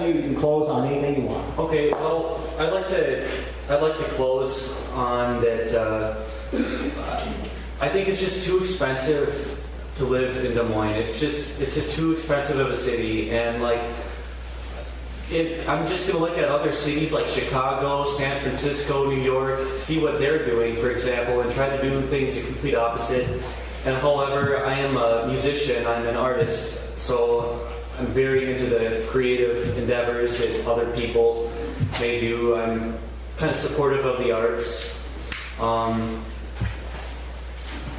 to you. You can close on anything you want. Okay, well, I'd like to close on that. I think it's just too expensive to live in Des Moines. It's just too expensive of a city, and like, I'm just gonna look at other cities like Chicago, San Francisco, New York, see what they're doing, for example, and try to do things the complete opposite. And however, I am a musician, I'm an artist, so I'm very into the creative endeavors that other people may do. I'm kind of supportive of the arts.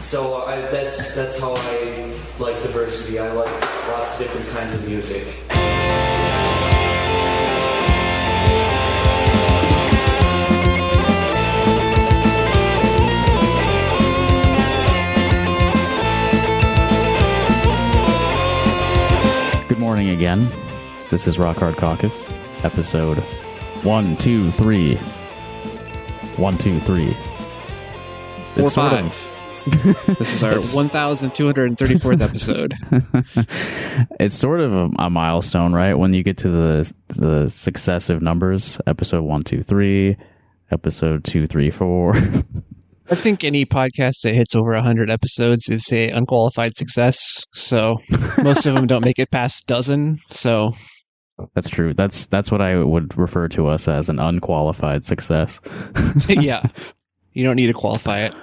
So that's how I like diversity. I like lots of different kinds of music. Good morning again. This is Rock Hard Caucus, episode 123. 123. 4-5. This is our 1,234th episode. It's sort of a milestone, right? When you get to the successive numbers, episode 123, episode 234. I think any podcast that hits over 100 episodes is a unqualified success. So most of them don't make it past dozen. So that's true. That's what I would refer to us as, an unqualified success. Yeah, you don't need to qualify it.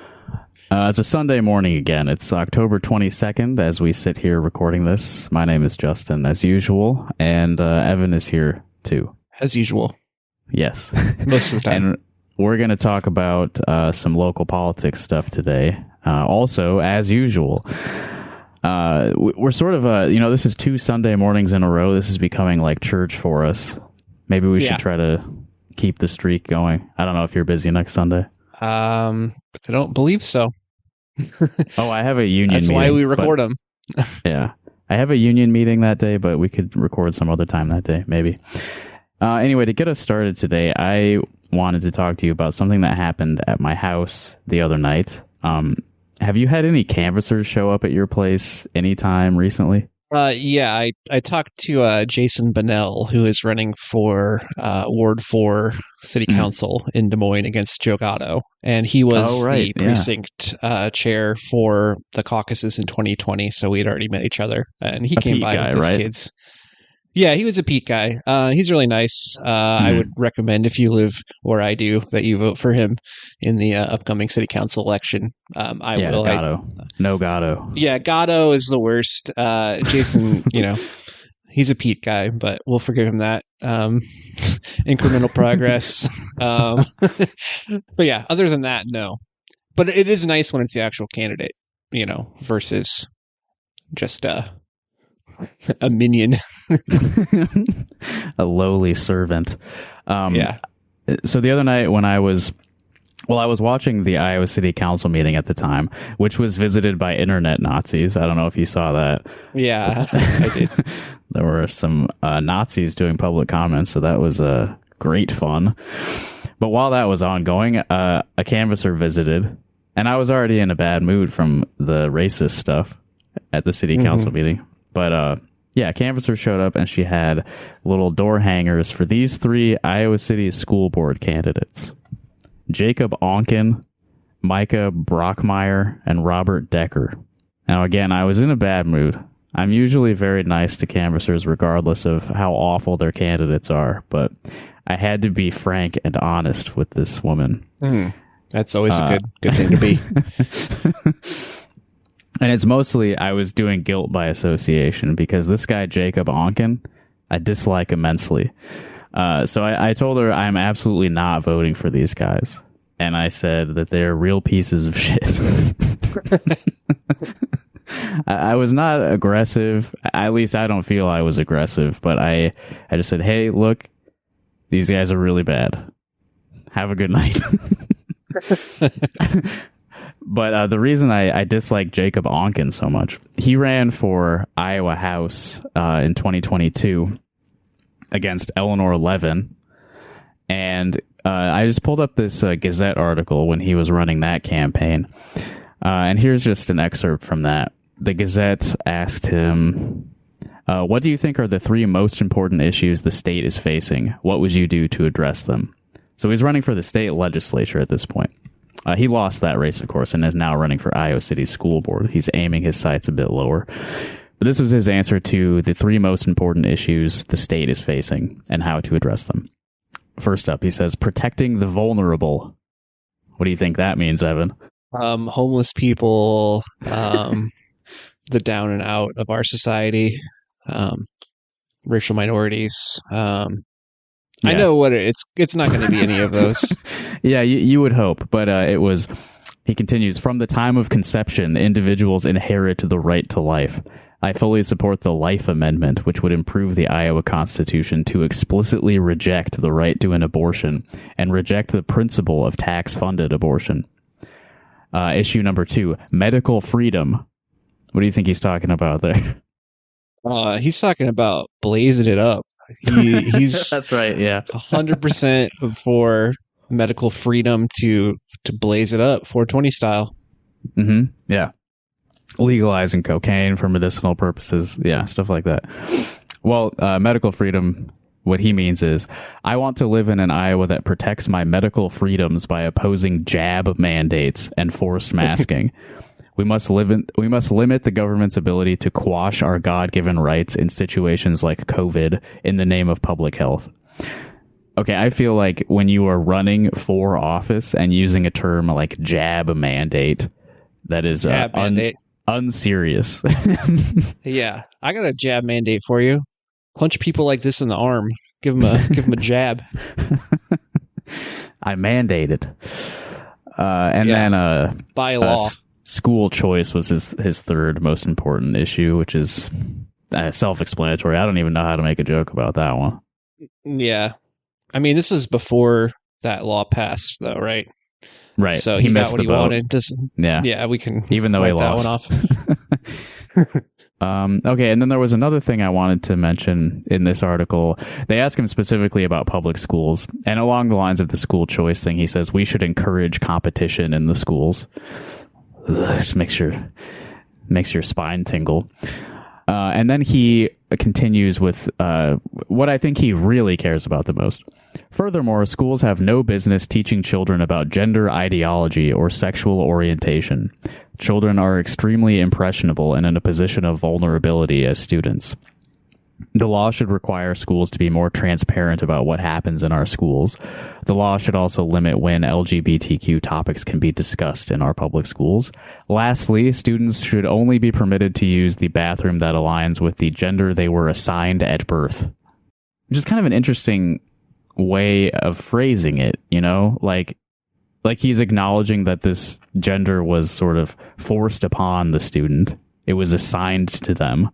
It's a Sunday morning again. It's October 22nd as we sit here recording this. My name is Justin, as usual, and Evan is here, too. As usual. Yes. Most of the time. And we're going to talk about some local politics stuff today. Also, as usual, we're sort of, this is 2 Sunday mornings in a row. This is becoming like church for us. Maybe we should try to keep the streak going. I don't know if you're busy next Sunday. I don't believe so. Oh, I have a union meeting. That's why we record them. Yeah. I have a union meeting that day, but we could record some other time that day, maybe. Anyway, to get us started today, I wanted to talk to you about something that happened at my house the other night. Have you had any canvassers show up at your place anytime recently? Yeah, I talked to Jason Bunnell, who is running for Ward 4 City Council in Des Moines against Joe Gatto. And he was the precinct chair for the caucuses in 2020, so we had already met each other. And he came by with his kids. Yeah, he was a Pete guy. He's really nice. I would recommend, if you live where I do, that you vote for him in the upcoming city council election. I will. Gatto. No Gatto. Yeah, Gatto is the worst. Jason, he's a Pete guy, but we'll forgive him that. Incremental progress. But yeah, other than that, no. But it is nice when it's the actual candidate, versus just a minion. A lowly servant. Yeah. So the other night when I was watching the Iowa City Council meeting at the time, which was visited by internet Nazis. I don't know if you saw that. Yeah, I did. There were some Nazis doing public comments, so that was great fun. But while that was ongoing, a canvasser visited, and I was already in a bad mood from the racist stuff at the city council meeting. But a canvasser showed up, and she had little door hangers for these 3 Iowa City school board candidates: Jacob Onken, Micah Brockmeyer, and Robert Decker. Now, again, I was in a bad mood. I'm usually very nice to canvassers regardless of how awful their candidates are, but I had to be frank and honest with this woman. That's always a good thing to be. And it's mostly I was doing guilt by association because this guy, Jacob Onken, I dislike immensely. So I told her I'm absolutely not voting for these guys. And I said that they're real pieces of shit. I was not aggressive. At least I don't feel I was aggressive. But I just said, hey, look, these guys are really bad. Have a good night. But the reason I dislike Jacob Onken so much, he ran for Iowa House in 2022 against Eleanor Levin. And I just pulled up this Gazette article when he was running that campaign. And here's just an excerpt from that. The Gazette asked him, What do you think are the 3 most important issues the state is facing? What would you do to address them? So he's running for the state legislature at this point. He lost that race, of course, and is now running for Iowa City School Board. He's aiming his sights a bit lower. But this was his answer to the 3 most important issues the state is facing and how to address them. First up, he says, protecting the vulnerable. What do you think that means, Evan? Homeless people, the down and out of our society, racial minorities. I know what it's not going to be any of those. Yeah, you would hope, but it was, he continues, from the time of conception, individuals inherit the right to life. I fully support the Life Amendment, which would improve the Iowa Constitution to explicitly reject the right to an abortion and reject the principle of tax-funded abortion. Issue number 2, medical freedom. What do you think he's talking about there? He's talking about blazing it up. He's That's right, yeah. 100% for medical freedom to blaze it up, 420 style. Mm-hmm. Yeah. Legalizing cocaine for medicinal purposes. Yeah, stuff like that. Well, medical freedom, what he means is, I want to live in an Iowa that protects my medical freedoms by opposing jab mandates and forced masking. We must limit the government's ability to quash our God-given rights in situations like COVID in the name of public health. Okay, I feel like when you are running for office and using a term like jab mandate, that is unserious. Yeah, I got a jab mandate for you. Punch people like this in the arm. Give them a jab. I mandate it. Then by law. School choice was his third most important issue, which is self-explanatory. I don't even know how to make a joke about that one. Yeah. I mean, this is before that law passed, though, right? Right. So he got what he wanted. Yeah, we can even though he lost that one off. Okay, and then there was another thing I wanted to mention in this article. They ask him specifically about public schools, and along the lines of the school choice thing, he says we should encourage competition in the schools. This makes your spine tingle. And then he continues with what I think he really cares about the most. Furthermore, schools have no business teaching children about gender ideology or sexual orientation. Children are extremely impressionable and in a position of vulnerability as students. The law should require schools to be more transparent about what happens in our schools. The law should also limit when LGBTQ topics can be discussed in our public schools. Lastly, students should only be permitted to use the bathroom that aligns with the gender they were assigned at birth. Which is kind of an interesting way of phrasing it, you know? Like he's acknowledging that this gender was sort of forced upon the student. It was assigned to them.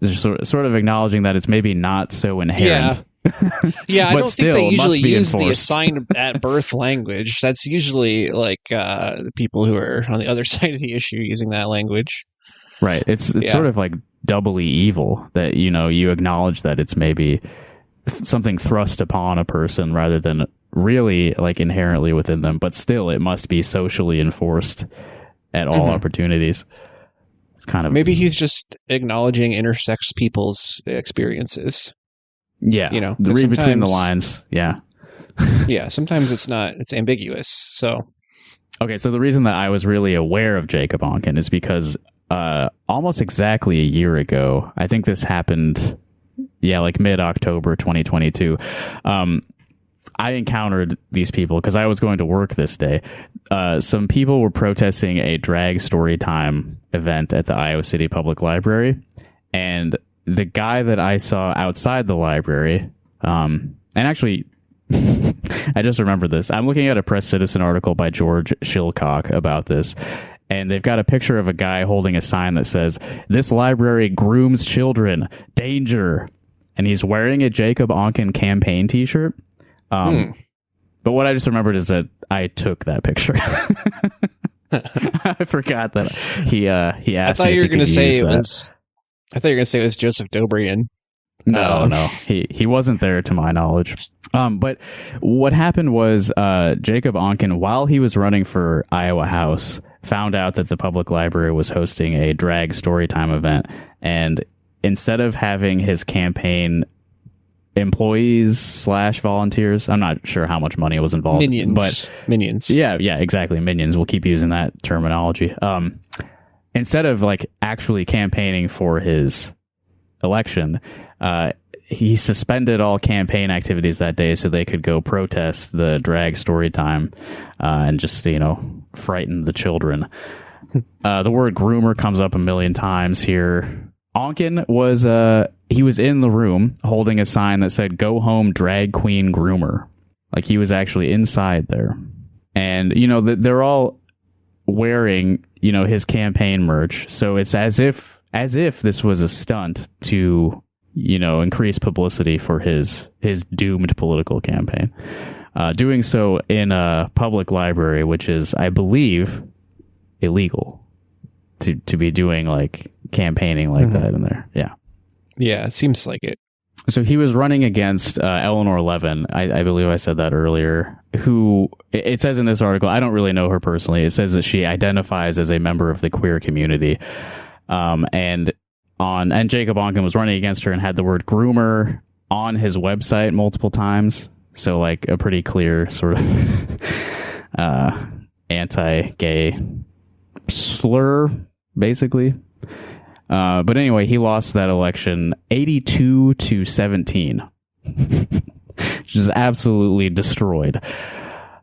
Sort of acknowledging that it's maybe not so inherent. Yeah, I don't think they usually use the assigned at birth language. That's usually like people who are on the other side of the issue using that language. Right. It's sort of like doubly evil that, you know, you acknowledge that it's maybe something thrust upon a person rather than really like inherently within them, but still it must be socially enforced at all opportunities. Kind of, maybe he's just acknowledging intersex people's experiences. Yeah, you know, read between the lines. Yeah, yeah. Sometimes it's ambiguous. So, okay. So the reason that I was really aware of Jacob Onken is because almost exactly a year ago, I think this happened. Yeah, like mid-October 2022. I encountered these people because I was going to work this day. Some people were protesting a drag story time event at the Iowa City Public Library. And the guy that I saw outside the library, and actually, I just remembered this. I'm looking at a Press Citizen article by George Shilcock about this. And they've got a picture of a guy holding a sign that says, "This library grooms children. Danger." And he's wearing a Jacob Onken campaign t-shirt. But what I just remembered is that I took that picture. I forgot that he asked me if he could use that. I thought you were going to say it was Joseph Dobrian. No, he wasn't there to my knowledge. But what happened was Jacob Onken, while he was running for Iowa House, found out that the public library was hosting a drag storytime event, and instead of having his campaign employees / volunteers, I'm not sure how much money was involved. Minions. Yeah, exactly. Minions. We'll keep using that terminology. Instead of like actually campaigning for his election, he suspended all campaign activities that day so they could go protest the drag story time and just, frighten the children. The word groomer comes up a million times here. Onken was he was in the room holding a sign that said "Go home, drag queen groomer." Like he was actually inside there, and they're all wearing his campaign merch. So it's as if this was a stunt to increase publicity for his doomed political campaign. Doing so in a public library, which is, I believe, illegal to be doing like campaigning like that in there. Yeah, it seems like it. So he was running against Eleanor Levin. I believe I said that earlier, who it says in this article, I don't really know her personally. It says that she identifies as a member of the queer community. And Jacob Onken was running against her and had the word groomer on his website multiple times. So like a pretty clear sort of anti-gay slur, basically. But anyway, he lost that election 82-17, which is absolutely destroyed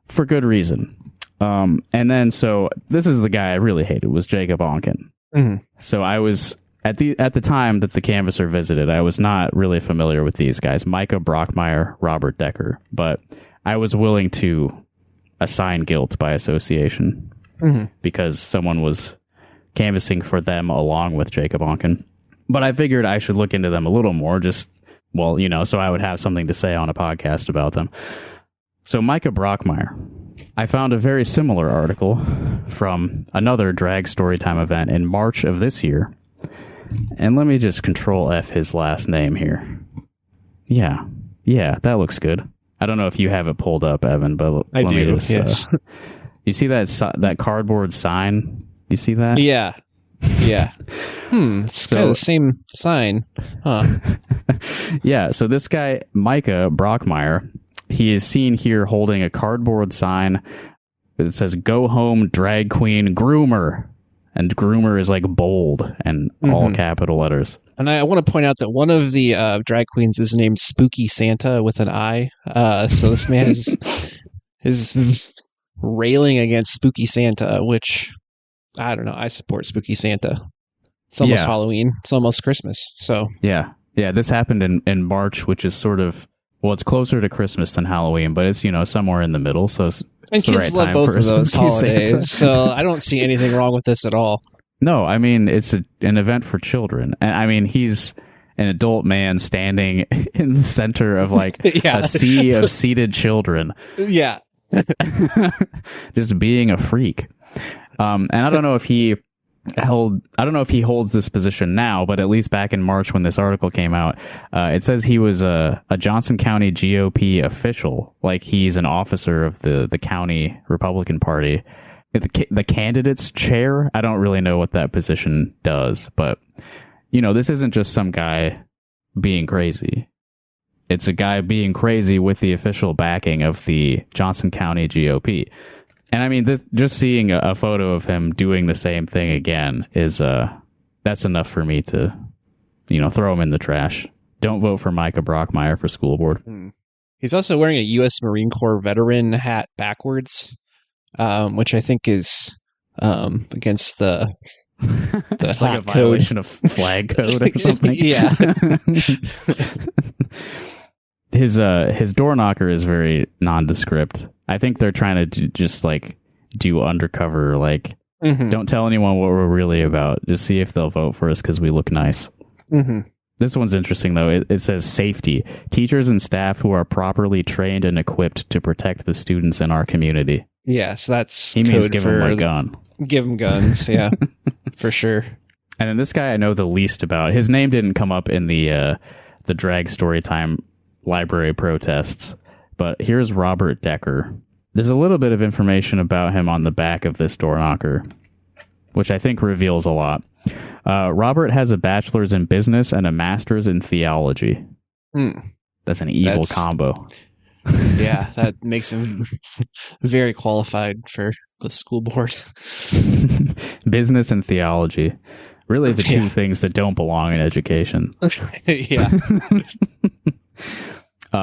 for good reason. And then, so this is the guy I really hated, was Jacob Onken. Mm-hmm. So I was at the time that the canvasser visited, I was not really familiar with these guys, Micah Brockmeyer, Robert Decker, but I was willing to assign guilt by association because someone was canvassing for them along with Jacob Onken. But I figured I should look into them a little more, so I would have something to say on a podcast about them. So Micah Brockmeyer, I found a very similar article from another drag storytime event in March of this year. And let me just Control F his last name here. Yeah, that looks good. I don't know if you have it pulled up, Evan, but let me just... Yes. You see that cardboard sign? You see that? Yeah. It's kind of the same sign. Huh. Yeah, so this guy, Micah Brockmeyer, he is seen here holding a cardboard sign that says, "Go home, drag queen groomer." And groomer is like bold and all capital letters. And I want to point out that one of the drag queens is named Spooky Santa with an I. So this man is railing against Spooky Santa, which... I don't know. I support Spooky Santa. It's almost Halloween. It's almost Christmas. So yeah. This happened in March, which is sort of, it's closer to Christmas than Halloween, but it's somewhere in the middle. So it's kids the right love time both for of those holidays. Santa. So I don't see anything wrong with this at all. No, I mean it's an event for children, and I mean he's an adult man standing in the center of like a sea of seated children. Yeah, just being a freak. And I don't know if he holds this position now, but at least back in March when this article came out, it says he was a Johnson County GOP official, like he's an officer of the county Republican Party. The candidate's chair, I don't really know what that position does, but this isn't just some guy being crazy. It's a guy being crazy with the official backing of the Johnson County GOP. And I mean, just seeing a photo of him doing the same thing again is that's enough for me to, throw him in the trash. Don't vote for Micah Brockmeyer for school board. He's also wearing a U.S. Marine Corps veteran hat backwards, which I think is against the it's like a violation of flag code or something. Yeah. His door knocker is very nondescript. I think they're trying to just like do undercover, like don't tell anyone what we're really about. Just see if they'll vote for us because we look nice. This one's interesting though. It says safety. Teachers and staff who are properly trained and equipped to protect the students in our community. Yeah, so that's he means give them a gun. Give them guns, yeah, for sure. And then this guy I know the least about. His name didn't come up in the drag storytime library protests. But here's Robert Decker. There's a little bit of information about him on the back of this door knocker, which I think reveals a lot. Robert has a bachelor's in business and a master's in theology. That's an evil combo. Yeah, that makes him very qualified for the school board. Business and theology. Really the two things that don't belong in education. Yeah.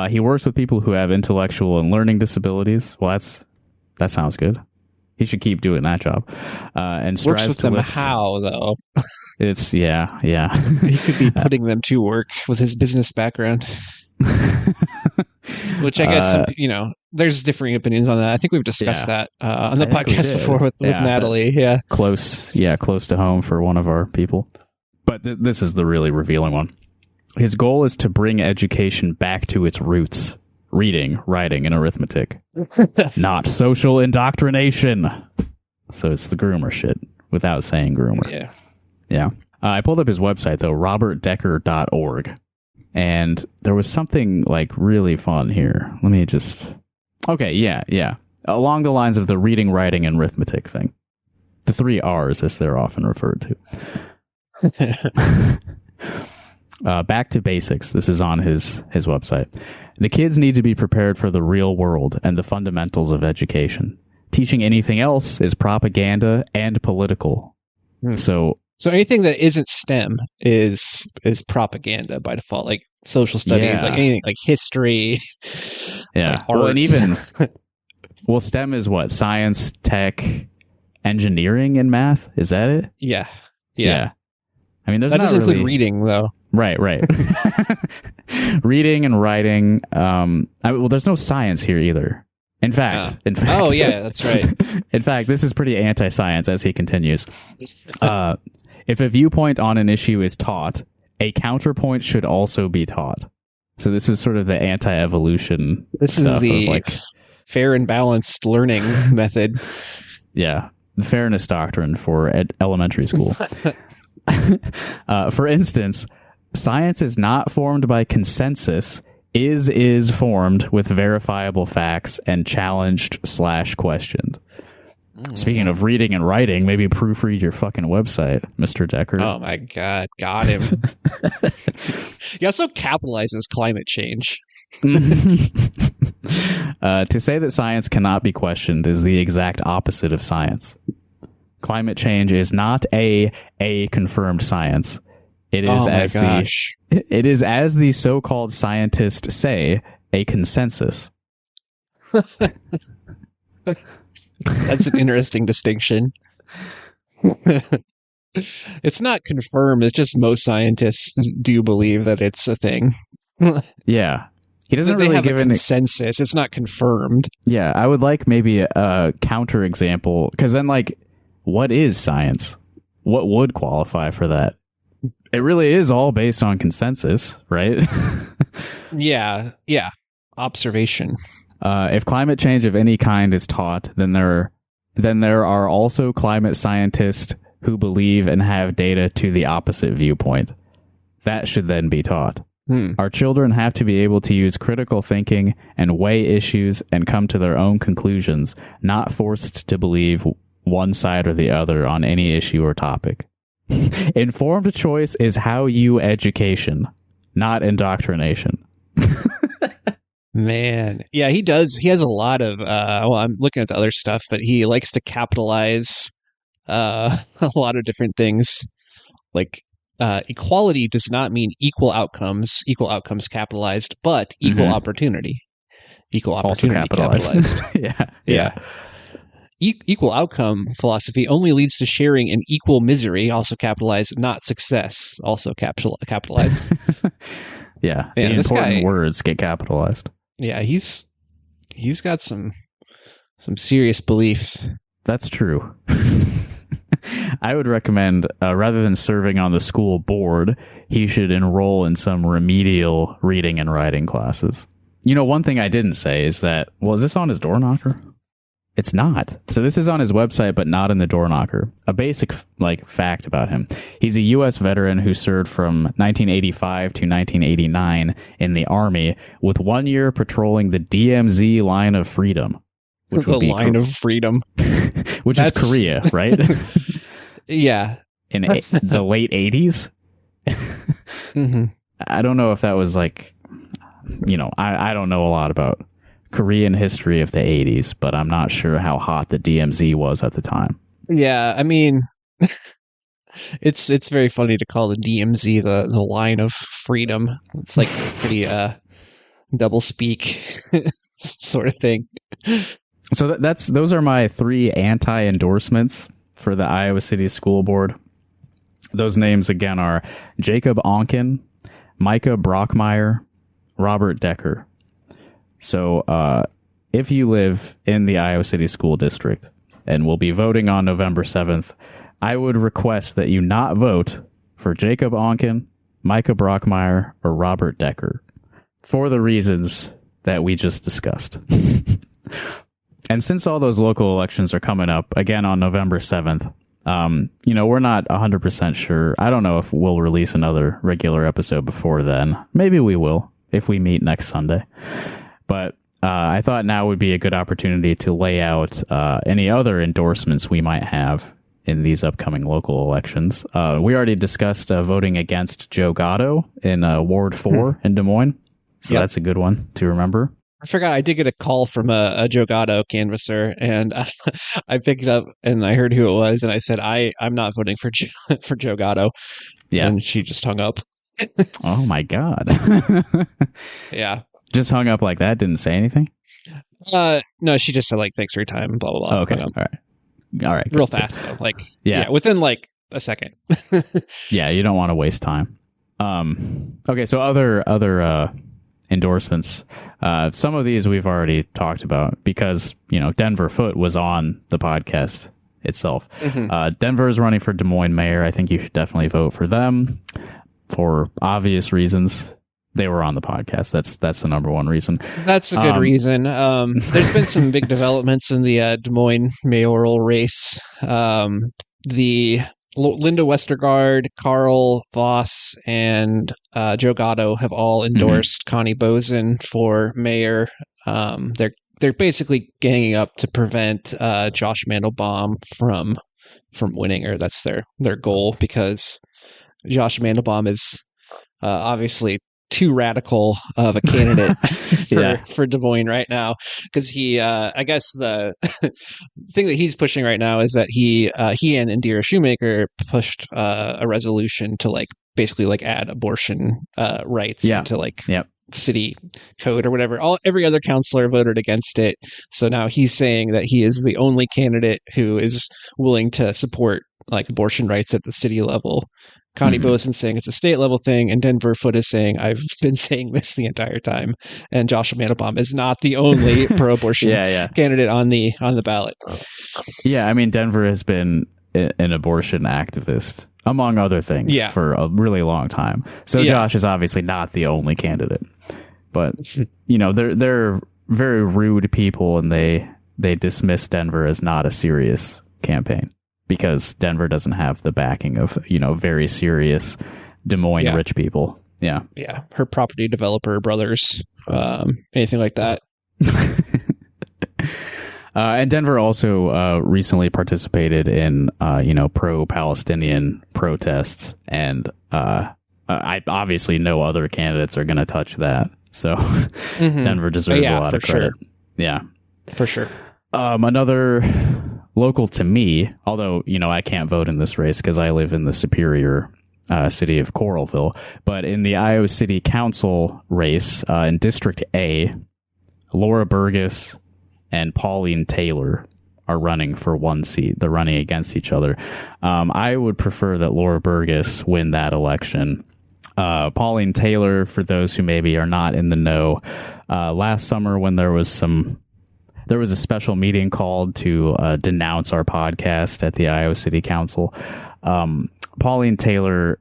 He works with people who have intellectual and learning disabilities. Well, that sounds good. He should keep doing that job. And works with them how, though? It's, yeah. He could be putting them to work with his business background. Which I guess, there's differing opinions on that. I think we've discussed that on the podcast before with Natalie. Yeah. Close to home for one of our people. But this is the really revealing one. His goal is to bring education back to its roots. Reading, writing, and arithmetic. Not social indoctrination. So it's the groomer shit without saying groomer. Yeah. I pulled up his website, though, robertdecker.org. And there was something like really fun here. Let me just... Okay, yeah. Along the lines of the reading, writing, and arithmetic thing. The 3 R's, as they're often referred to. Back to basics. This is on his website. The kids need to be prepared for the real world and the fundamentals of education. Teaching anything else is propaganda and political. So anything that isn't STEM is propaganda by default, like social studies, like anything like history. Yeah. Like art. Well, and even STEM is what? Science, tech, engineering, and math. Is that it? Yeah. I mean, that doesn't include reading, though. Right. Reading and writing. There's no science here either. In fact. Oh, yeah, that's right. In fact, this is pretty anti-science, as he continues. If a viewpoint on an issue is taught, a counterpoint should also be taught. So this is sort of the anti-evolution. This is the fair and balanced learning method. Yeah, the fairness doctrine for elementary school. For instance, science is not formed by consensus, is formed with verifiable facts and challenged/questioned. Speaking of reading and writing, maybe proofread your fucking website, Mr. Decker. Oh my God, got him. He also capitalizes climate change. To say that science cannot be questioned is the exact opposite of science. Climate change is not a confirmed science. It is it is, as the so-called scientists say, a consensus. That's an interesting distinction. It's not confirmed. It's just most scientists do believe that it's a thing. Yeah. He doesn't really have give a consensus. It's not confirmed. Yeah, I would like maybe a counter example, because then, like, what is science? What would qualify for that? It really is all based on consensus, right? Yeah. Observation. If climate change of any kind is taught, then there are also climate scientists who believe and have data to the opposite viewpoint. That should then be taught. Our children have to be able to use critical thinking and weigh issues and come to their own conclusions, not forced to believe one side or the other on any issue or topic. Informed choice is how you education, not indoctrination. Man. Yeah, he does. He has a lot of, I'm looking at the other stuff, but he likes to capitalize a lot of different things. Like, equality does not mean equal outcomes capitalized, but equal opportunity. Equal opportunity capitalized. Yeah. Equal outcome philosophy only leads to sharing an equal misery, also capitalized, not success, also capitalized. Yeah, the important words get capitalized. Yeah, he's got some serious beliefs. That's true. I would recommend, rather than serving on the school board, he should enroll in some remedial reading and writing classes. You know, one thing I didn't say is that, is this on his door knocker? It's not. So this is on his website, but not in the door knocker. A basic fact about him. He's a U.S. veteran who served from 1985 to 1989 in the Army, with 1 year patrolling the DMZ line of freedom. Which would be line of freedom. Which is Korea, right? Yeah. in the late 80s. Mm-hmm. I don't know if that was like, I don't know a lot about Korean history of the 80s, but I'm not sure how hot the DMZ was at the time. Yeah, I mean, it's very funny to call the DMZ the line of freedom. It's like pretty double speak sort of thing. So those are my 3 anti-endorsements for the Iowa City School Board. Those names again are Jacob Onken, Micah Brockmeyer, Robert Decker. So if you live in the Iowa City School District and will be voting on November 7th, I would request that you not vote for Jacob Onken, Micah Brockmeyer, or Robert Decker for the reasons that we just discussed. And since all those local elections are coming up again on November 7th, we're not 100% sure. I don't know if we'll release another regular episode before then. Maybe we will if we meet next Sunday. But I thought now would be a good opportunity to lay out any other endorsements we might have in these upcoming local elections. We already discussed voting against Joe Gatto in Ward 4 in Des Moines. So that's a good one to remember. I forgot I did get a call from a Joe Gatto canvasser, and I picked up and I heard who it was, and I said, I'm not voting for for Joe Gatto. Yeah. And she just hung up. Oh, my God. Yeah. Just hung up like that? Didn't say anything? No, she just said, like, thanks for your time, blah, blah, blah. Oh, okay. All right. Real fast, though. Like, within, like, a second. Yeah, you don't want to waste time. Okay, so other endorsements. Some of these we've already talked about because, Denver Foot was on the podcast itself. Mm-hmm. Denver is running for Des Moines mayor. I think you should definitely vote for them for obvious reasons. They were on the podcast. That's the number one reason. That's a good reason. There's been some big developments in the Des Moines mayoral race. The Linda Westergaard, Carl Voss, and Joe Gatto have all endorsed Connie Boesen for mayor. They're basically ganging up to prevent Josh Mandelbaum from winning, or that's their goal, because Josh Mandelbaum is obviously too radical of a candidate for Des Moines right now, because he I guess the thing that he's pushing right now is that he and Indira Shoemaker pushed a resolution to basically add abortion rights into city code or whatever. Every other counselor voted against it, so now he's saying that he is the only candidate who is willing to support abortion rights at the city level. Connie Boesen saying it's a state level thing, and Denver Foot is saying I've been saying this the entire time. And Joshua Mandelbaum is not the only pro-abortion candidate on the ballot. Yeah, I mean, Denver has been an abortion activist, among other things, for a really long time. So Josh is obviously not the only candidate, but they're very rude people, and they dismiss Denver as not a serious campaign, because Denver doesn't have the backing of, very serious Des Moines rich people. Yeah. Yeah. Her property developer brothers, anything like that. And Denver also recently participated in, pro-Palestinian protests. And I obviously no other candidates are going to touch that. So Denver deserves a lot of credit. Sure. Yeah. For sure. Another local to me, although, I can't vote in this race because I live in the Superior city of Coralville, but in the Iowa City Council race in District A, Laura Burgess and Pauline Taylor are running for one seat. They're running against each other. I would prefer that Laura Burgess win that election. Pauline Taylor, for those who maybe are not in the know, last summer when there was a special meeting called to denounce our podcast at the Iowa City Council. Pauline Taylor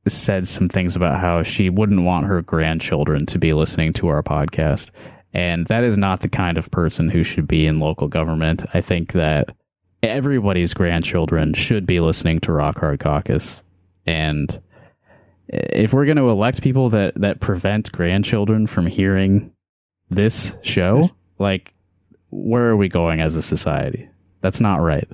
said some things about how she wouldn't want her grandchildren to be listening to our podcast. And that is not the kind of person who should be in local government. I think that everybody's grandchildren should be listening to Rock Hard Caucus. And if we're going to elect people that prevent grandchildren from hearing this show, where are we going as a society? That's not right.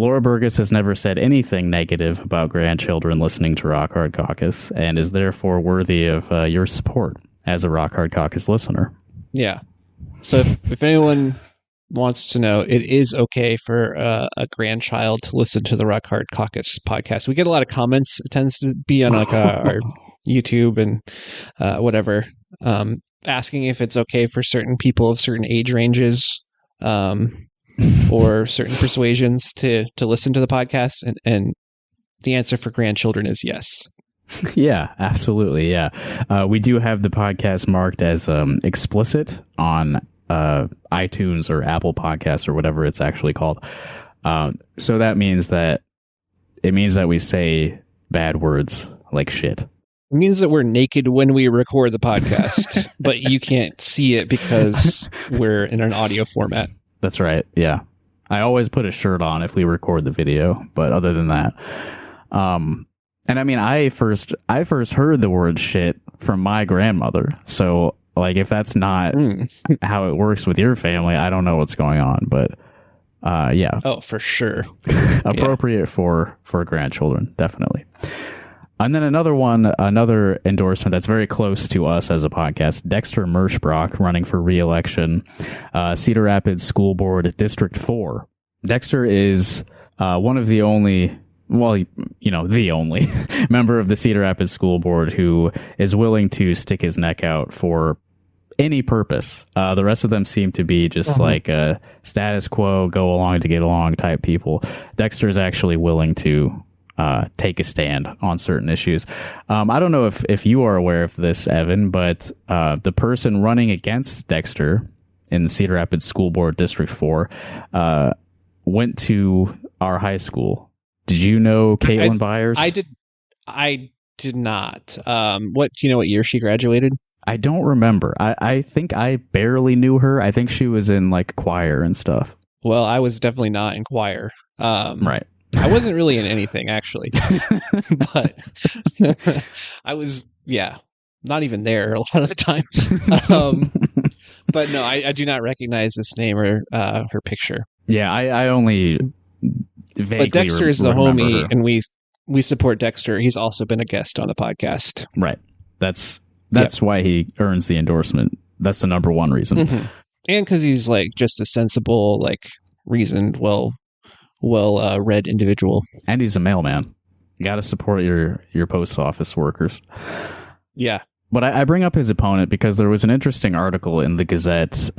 Laura Burgess has never said anything negative about grandchildren listening to Rock Hard Caucus and is therefore worthy of your support as a Rock Hard Caucus listener. Yeah. So if anyone wants to know, it is okay for a grandchild to listen to the Rock Hard Caucus podcast. We get a lot of comments. It tends to be on like our YouTube and whatever, asking if it's okay for certain people of certain age ranges or certain persuasions to listen to the podcast. And the answer for grandchildren is yes. Yeah, absolutely. Yeah. We do have the podcast marked as explicit on iTunes or Apple Podcasts or whatever it's actually called. So that means that we say bad words like shit. It means that we're naked when we record the podcast, but you can't see it because we're in an audio format. That's right. Yeah. I always put a shirt on if we record the video, but other than that, and I mean, I first heard the word shit from my grandmother. So like, if that's not how it works with your family, I don't know what's going on, but yeah. Oh, for sure. Appropriate for grandchildren. Definitely. And then another endorsement that's very close to us as a podcast, Dexter Merschbrock running for re-election, Cedar Rapids School Board District 4. Dexter is one of the only, the only member of the Cedar Rapids School Board who is willing to stick his neck out for any purpose. The rest of them seem to be just like a status quo, go along to get along type people. Dexter is actually willing to take a stand on certain issues. I don't know if you are aware of this, Evan, but the person running against Dexter in the Cedar Rapids School Board District 4 went to our high school. Did you know Caitlin Byers? I did not. What do you know what year she graduated? I don't remember. I think I barely knew her. I think she was in like choir and stuff. Well, I was definitely not in choir. Right. I wasn't really in anything, actually. But I was, not even there a lot of the time. But no, I do not recognize this name or her picture. Yeah, I only vaguely But Dexter is the homie, her. and we support Dexter. He's also been a guest on the podcast. Right. That's why he earns the endorsement. That's the number one reason. Mm-hmm. And because he's like just a sensible, like reasoned, well read individual. And he's a mailman. You got to support your post office workers. Yeah. But I bring up his opponent because there was an interesting article in the Gazette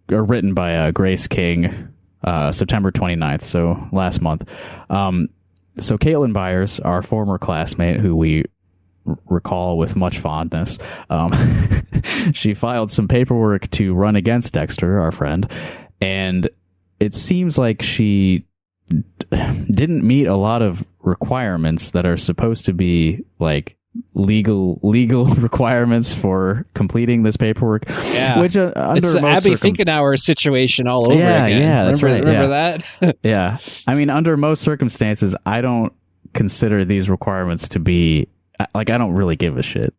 written by Grace King, September 29th, so last month. So Caitlin Byers, our former classmate who we recall with much fondness, she filed some paperwork to run against Dexter, our friend, and it seems like she didn't meet a lot of requirements that are supposed to be like legal requirements for completing this paperwork. Yeah, which under it's the Abby Finkenauer situation all over again. Yeah, that's right. Remember that? Yeah, I mean, under most circumstances, I don't consider these requirements to be like, I don't really give a shit.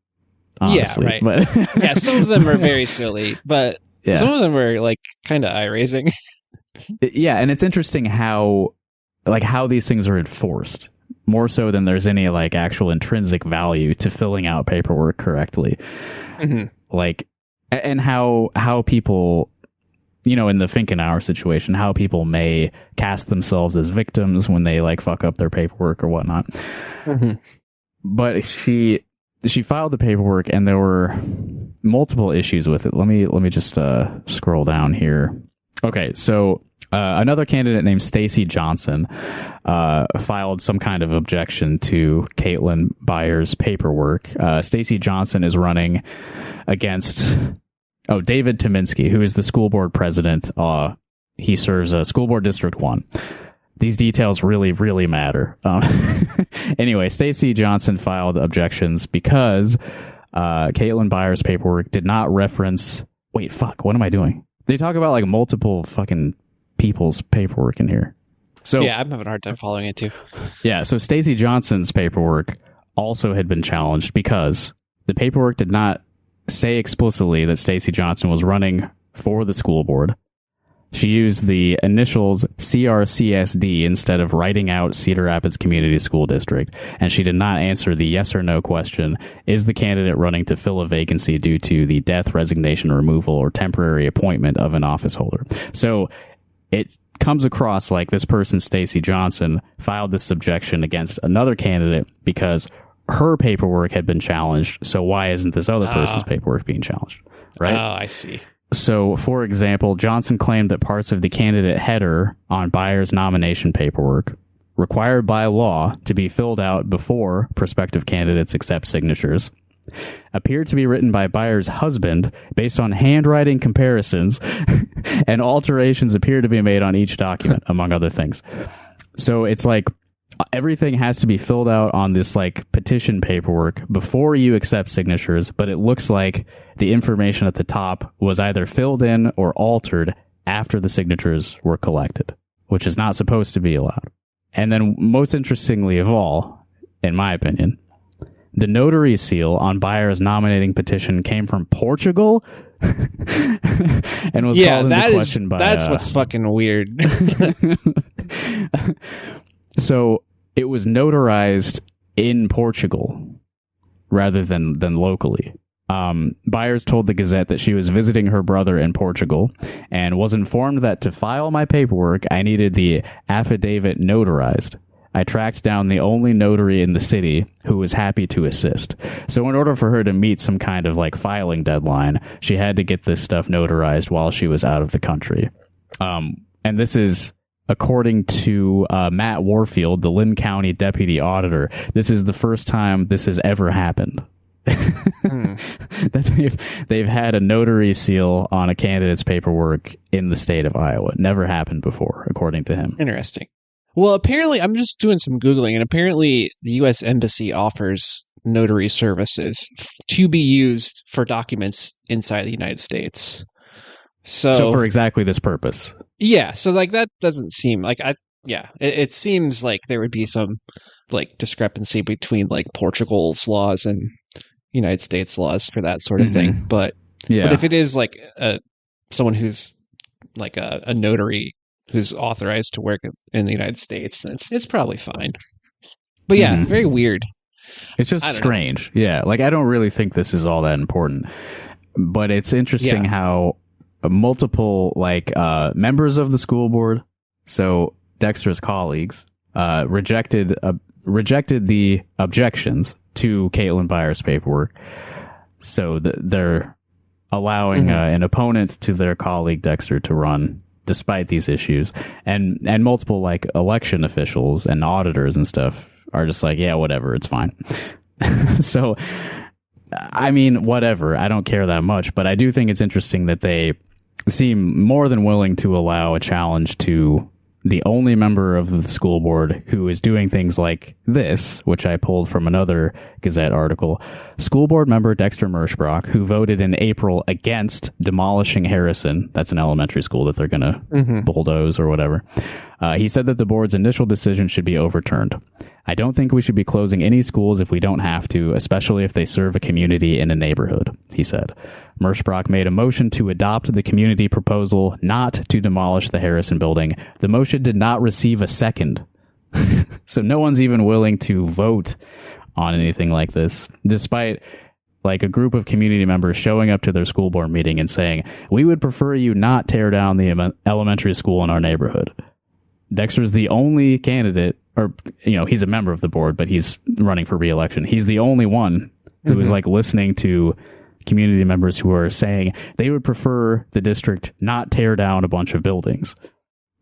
Honestly. Yeah, right. But yeah, some of them are very silly, but some of them are like kind of eye raising. Yeah, and it's interesting how these things are enforced more so than there's any like actual intrinsic value to filling out paperwork correctly. Mm-hmm. Like, and how people, in the Finkenauer situation, how people may cast themselves as victims when they like fuck up their paperwork or whatnot. Mm-hmm. But she filed the paperwork and there were multiple issues with it. Let me just scroll down here. Okay, so another candidate named Stacey Johnson filed some kind of objection to Caitlin Byers' paperwork. Stacey Johnson is running against David Tominski, who is the school board president. He serves School Board District 1. These details really, really matter. Anyway, Stacey Johnson filed objections because Caitlin Byers' paperwork did not reference... Wait, fuck, what am I doing? They talk about like multiple fucking people's paperwork in here. So yeah, I'm having a hard time following it too. Yeah, so Stacey Johnson's paperwork also had been challenged because the paperwork did not say explicitly that Stacey Johnson was running for the school board. She used the initials CRCSD instead of writing out Cedar Rapids Community School District, and she did not answer the yes or no question, is the candidate running to fill a vacancy due to the death, resignation, removal, or temporary appointment of an office holder? So it comes across like this person, Stacey Johnson, filed this objection against another candidate because her paperwork had been challenged, so why isn't this other person's paperwork being challenged? Right? Oh, I see. So, for example, Johnson claimed that parts of the candidate header on Byers' nomination paperwork, required by law to be filled out before prospective candidates accept signatures, appeared to be written by Byers' husband based on handwriting comparisons, and alterations appear to be made on each document, among other things. So it's like everything has to be filled out on this like petition paperwork before you accept signatures, but it looks like the information at the top was either filled in or altered after the signatures were collected, which is not supposed to be allowed. And then most interestingly of all, in my opinion, the notary seal on Byers' nominating petition came from Portugal and was called into question by... That's what's fucking weird. So it was notarized in Portugal rather than locally. Byers told the Gazette that she was visiting her brother in Portugal and was informed that to file my paperwork, I needed the affidavit notarized. I tracked down the only notary in the city who was happy to assist. So in order for her to meet some kind of like filing deadline, she had to get this stuff notarized while she was out of the country. And this is... according to Matt Warfield, the Lynn County Deputy Auditor, this is the first time this has ever happened. That they've had a notary seal on a candidate's paperwork in the state of Iowa. It never happened before, according to him. Interesting. Well, apparently, I'm just doing some Googling, and apparently the U.S. Embassy offers notary services to be used for documents inside the United States. So for exactly this purpose. Yeah, so like that doesn't seem like it seems like there would be some like discrepancy between like Portugal's laws and United States laws for that sort of thing. But if it is like someone who's like a notary who's authorized to work in the United States, then it's probably fine. But yeah, very weird. It's just strange. Yeah, like I don't really think this is all that important, but it's interesting how multiple like members of the school board, so Dexter's colleagues, rejected the objections to Caitlin Byers' paperwork. So they're allowing an opponent to their colleague Dexter to run despite these issues, and multiple like election officials and auditors and stuff are just like, yeah, whatever, it's fine. So I mean, whatever, I don't care that much, but I do think it's interesting that they seem more than willing to allow a challenge to the only member of the school board who is doing things like this, which I pulled from another Gazette article. School board member Dexter Merschbrock, who voted in April against demolishing Harrison. That's an elementary school that they're going to bulldoze or whatever. He said that the board's initial decision should be overturned. I don't think we should be closing any schools if we don't have to, especially if they serve a community in a neighborhood, he said. Merschbrock made a motion to adopt the community proposal not to demolish the Harrison building. The motion did not receive a second. So no one's even willing to vote on anything like this, despite like a group of community members showing up to their school board meeting and saying, we would prefer you not tear down the elementary school in our neighborhood. Dexter's the only candidate, or, he's a member of the board, but he's running for re-election. He's the only one who is like listening to community members who are saying they would prefer the district not tear down a bunch of buildings,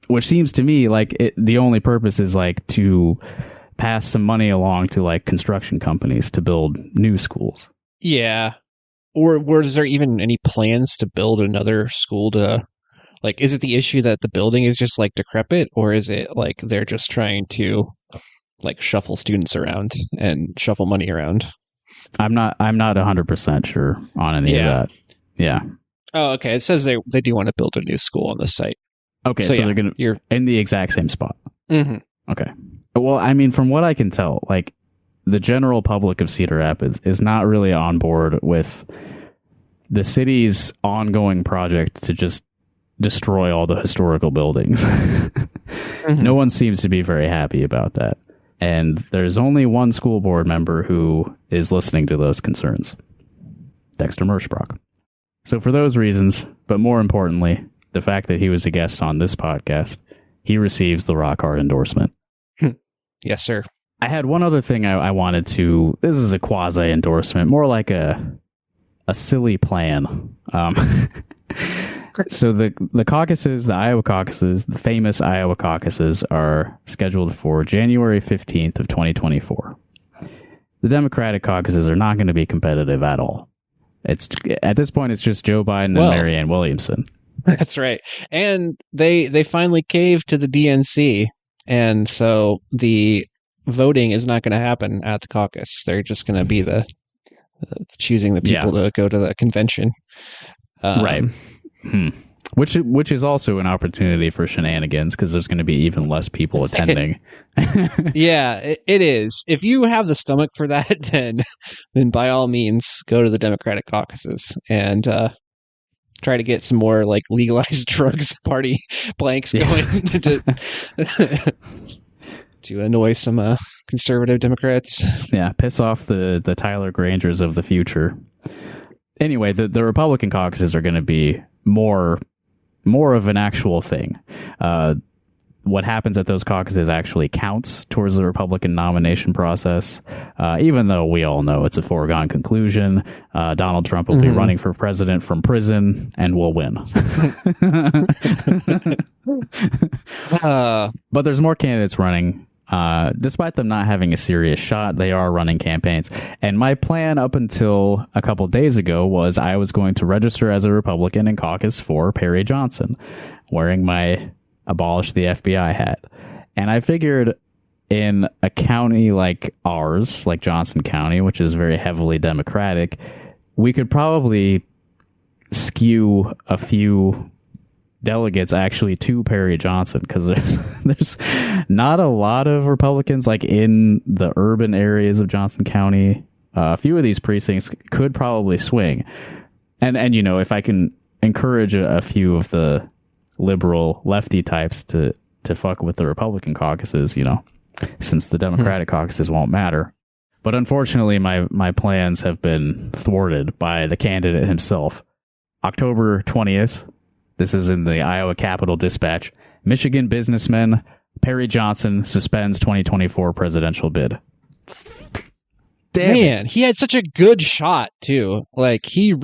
which seems to me like the only purpose is like to pass some money along to like construction companies to build new schools. Yeah. Or is there even any plans to build another school to... Like, is it the issue that the building is just, like, decrepit, or is it, like, they're just trying to, like, shuffle students around and shuffle money around? I'm not 100% sure on any of that. Yeah. Oh, okay. It says they do want to build a new school on the site. Okay, so they're you're in the exact same spot. Okay. Well, I mean, from what I can tell, like, the general public of Cedar Rapids is not really on board with the city's ongoing project to just destroy all the historical buildings. No one seems to be very happy about that. And there's only one school board member who is listening to those concerns. Dexter Merschbrock. So for those reasons, but more importantly, the fact that he was a guest on this podcast, he receives the rock hard endorsement. Yes, sir. I had one other thing I wanted to... This is a quasi-endorsement, more like a silly plan. So the caucuses, the Iowa caucuses, the famous Iowa caucuses are scheduled for January 15th of 2024. The Democratic caucuses are not going to be competitive at all. It's at this point, it's just Joe Biden and Marianne Williamson. That's right. And they finally caved to the DNC. And so the voting is not going to happen at the caucus. They're just going to be the choosing the people to go to the convention. Right. Which is also an opportunity for shenanigans because there's going to be even less people attending. Yeah, it is. If you have the stomach for that, then by all means go to the Democratic caucuses and try to get some more like legalized drugs party blanks going to annoy some conservative Democrats. Yeah, piss off the Tyler Grangers of the future. Anyway, the Republican caucuses are going to be more of an actual thing. What happens at those caucuses actually counts towards the Republican nomination process, even though we all know it's a foregone conclusion. Donald Trump will be running for president from prison and will win. But there's more candidates running. Despite them not having a serious shot, they are running campaigns. And my plan up until a couple days ago was I was going to register as a Republican and caucus for Perry Johnson, wearing my abolish the FBI hat. And I figured in a county like ours, like Johnson County, which is very heavily Democratic, we could probably skew a few delegates actually to Perry Johnson because there's not a lot of Republicans like in the urban areas of Johnson County. A few of these precincts could probably swing. And you know, if I can encourage a few of the liberal lefty types to fuck with the Republican caucuses, you know, since the Democratic caucuses won't matter. But unfortunately, my plans have been thwarted by the candidate himself. October 20th, this is in the Iowa Capitol Dispatch. Michigan businessman Perry Johnson suspends 2024 presidential bid. Damn. Man, he had such a good shot too. Like he's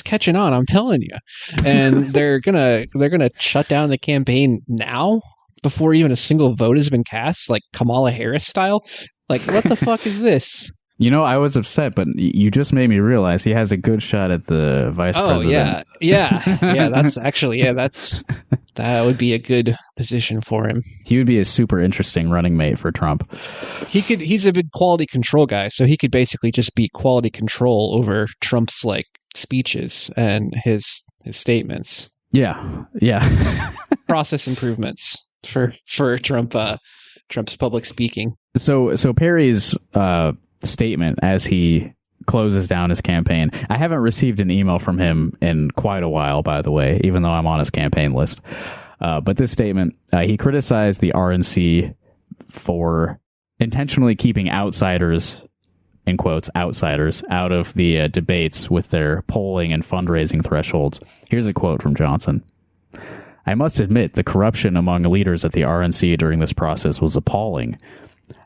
catching on, I'm telling you. And they're gonna shut down the campaign now before even a single vote has been cast, like Kamala Harris style. Like, what the fuck is this? You know, I was upset, but you just made me realize he has a good shot at the vice president. Yeah. That's actually, that would be a good position for him. He would be a super interesting running mate for Trump. He's a big quality control guy, so he could basically just be quality control over Trump's like speeches and his statements. Yeah. Process improvements for Trump's public speaking. So Perry's statement as he closes down his campaign. I haven't received an email from him in quite a while, by the way, even though I'm on his campaign list. But this statement, he criticized the RNC for intentionally keeping outsiders, in quotes, outsiders, out of the debates with their polling and fundraising thresholds. Here's a quote from Johnson. I must admit the corruption among leaders at the RNC during this process was appalling.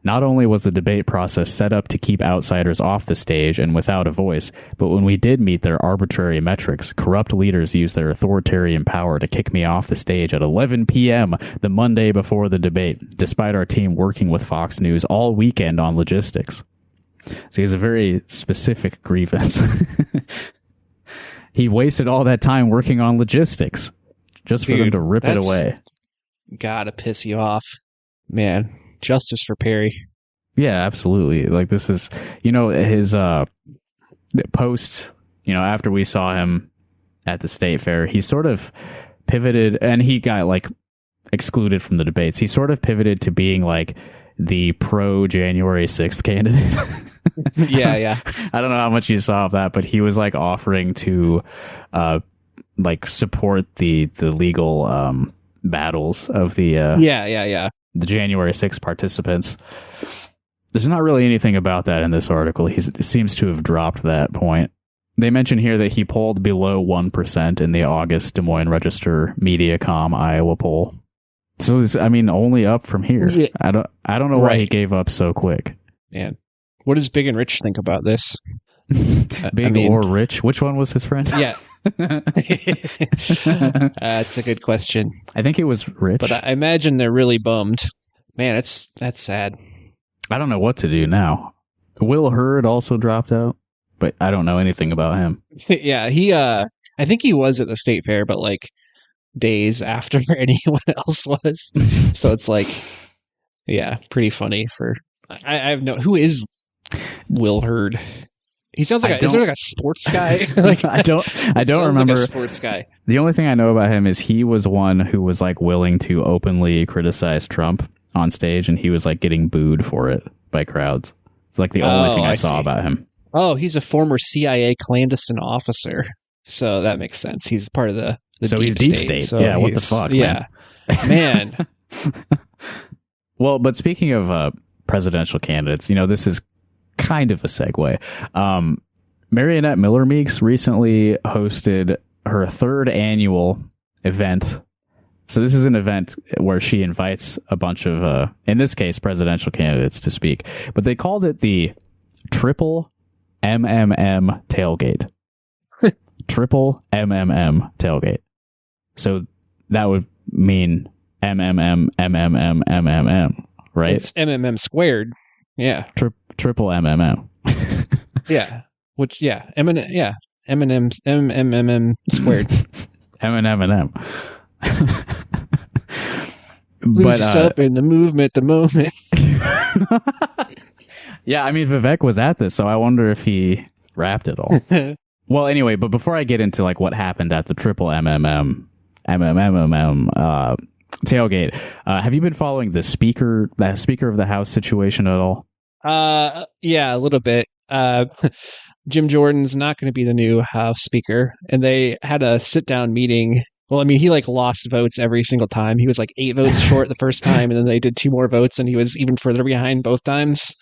Not only was the debate process set up to keep outsiders off the stage and without a voice, but when we did meet their arbitrary metrics, corrupt leaders used their authoritarian power to kick me off the stage at 11 p.m. the Monday before the debate, despite our team working with Fox News all weekend on logistics. So he has a very specific grievance. He wasted all that time working on logistics just for them to rip it away. Gotta piss you off, man. Justice for Perry. Yeah, absolutely. Like this is, you know, his post, you know, after we saw him at the state fair, he sort of pivoted and he got like excluded from the debates. He sort of pivoted to being like the pro January 6th candidate. Yeah. I don't know how much you saw of that, but he was like offering to like support the legal battles of the the January 6th participants. There's not really anything about that in this article. He seems to have dropped that point. They mention here that he polled below 1% in the August Des Moines Register Mediacom Iowa poll. So only up from here. Yeah. I don't know why he gave up so quick. Man, what does Big and Rich think about this? Big or Rich? Which one was his friend? Yeah. That's a good question. I think it was Rich. But I imagine they're really bummed. Man, that's sad. I don't know what to do now. Will Hurd also dropped out, but I don't know anything about him. Yeah, he I think he was at the state fair, but like days after anyone else was. So it's like, yeah, pretty funny for I have no who is Will Hurd? He sounds like is there like a sports guy? Like I don't remember like a sports guy. The only thing I know about him is he was one who was like willing to openly criticize Trump on stage, and he was like getting booed for it by crowds. It's like the only thing I saw about him. Oh, he's a former CIA clandestine officer, so that makes sense. He's part of the so deep he's deep state. So yeah, what the fuck? Yeah, man. Well, but speaking of presidential candidates, this is kind of a segue. Marionette Miller Meeks recently hosted her 3rd annual event. So this is an event where she invites a bunch of, in this case, presidential candidates to speak. But they called it the Triple MMM Tailgate. Triple MMM Tailgate. So that would mean MMMMMMMM, right? It's MMM squared. Yeah. Triple MMM. Yeah. Which, yeah. MMM squared. M. Lose yourself in the movement, the moment. Yeah, I mean, Vivek was at this, so I wonder if he rapped it all. Well, anyway, but before I get into like what happened at the Triple MMM tailgate, have you been following the Speaker of the House situation at all? Yeah, a little bit. Jim Jordan's not going to be the new House Speaker, and they had a sit-down meeting. Well, I mean, he like lost votes every single time. He was like 8 votes short the first time, and then they did 2 more votes, and he was even further behind both times.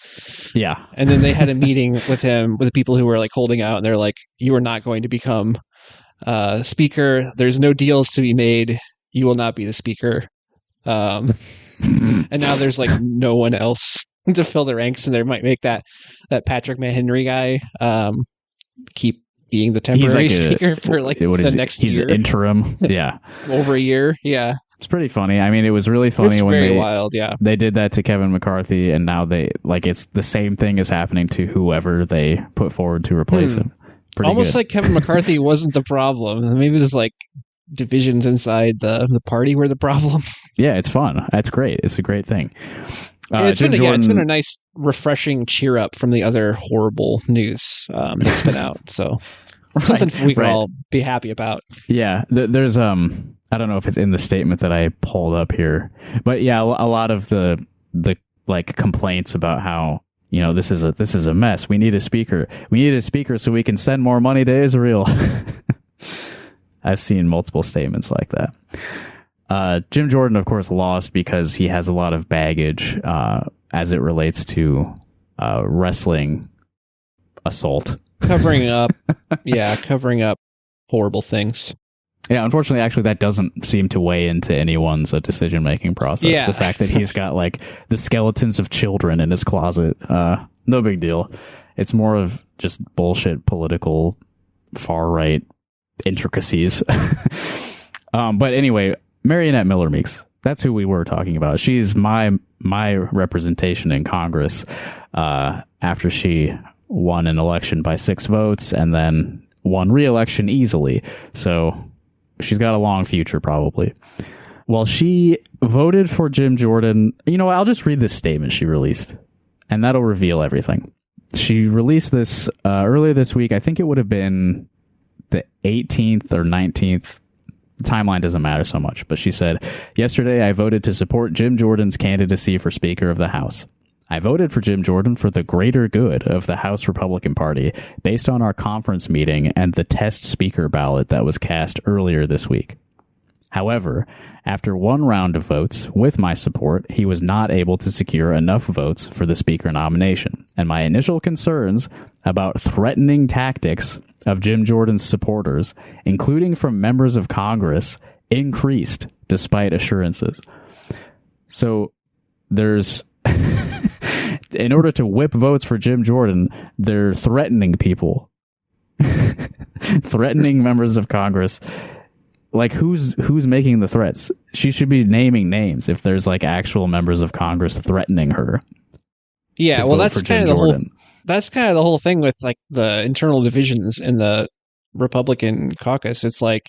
Yeah. And then they had a meeting with him, with the people who were like holding out, and they're like, "You are not going to become Speaker. There's no deals to be made. You will not be the Speaker." And now there's like no one else to fill the ranks, and they might make that Patrick McHenry guy keep being the temporary speaker for like the next year. He's interim. Yeah. Over a year. Yeah. It's pretty funny. I mean, it was really funny when wild, yeah. They did that to Kevin McCarthy, and now it's the same thing is happening to whoever they put forward to replace him. Pretty almost good. Like Kevin McCarthy wasn't the problem. Maybe there's like divisions inside the party were the problem. Yeah, it's fun. That's great. It's a great thing. It's been a nice, refreshing cheer up from the other horrible news that's been out. So something we can all be happy about. Yeah, there's I don't know if it's in the statement that I pulled up here, but yeah, a lot of the like complaints about how this is a mess. We need a speaker. We need a speaker so we can send more money to Israel. I've seen multiple statements like that. Jim Jordan, of course, lost because he has a lot of baggage as it relates to wrestling assault. Covering up horrible things. Yeah, unfortunately, actually, that doesn't seem to weigh into anyone's decision-making process. Yeah. The fact that he's got like the skeletons of children in his closet, no big deal. It's more of just bullshit political far-right intricacies. But anyway, Marionette Miller Meeks, that's who we were talking about. She's my representation in Congress after she won an election by 6 votes and then won re-election easily. So she's got a long future, probably. Well, she voted for Jim Jordan. You know what? I'll just read this statement she released, and that'll reveal everything. She released this earlier this week. I think it would have been the 18th or 19th. The timeline doesn't matter so much, but she said, "Yesterday I voted to support Jim Jordan's candidacy for Speaker of the House. I voted for Jim Jordan for the greater good of the House Republican Party based on our conference meeting and the test speaker ballot that was cast earlier this week. However, after one round of votes with my support, he was not able to secure enough votes for the speaker nomination, and my initial concerns about threatening tactics of Jim Jordan's supporters, including from members of Congress, increased despite assurances. So there's in order to whip votes for Jim Jordan, they're threatening people, threatening members of Congress. Like, who's making the threats? She should be naming names if there's like actual members of Congress threatening her. Yeah, well, that's kind of the whole. That's kind of the whole thing with like the internal divisions in the Republican caucus. It's like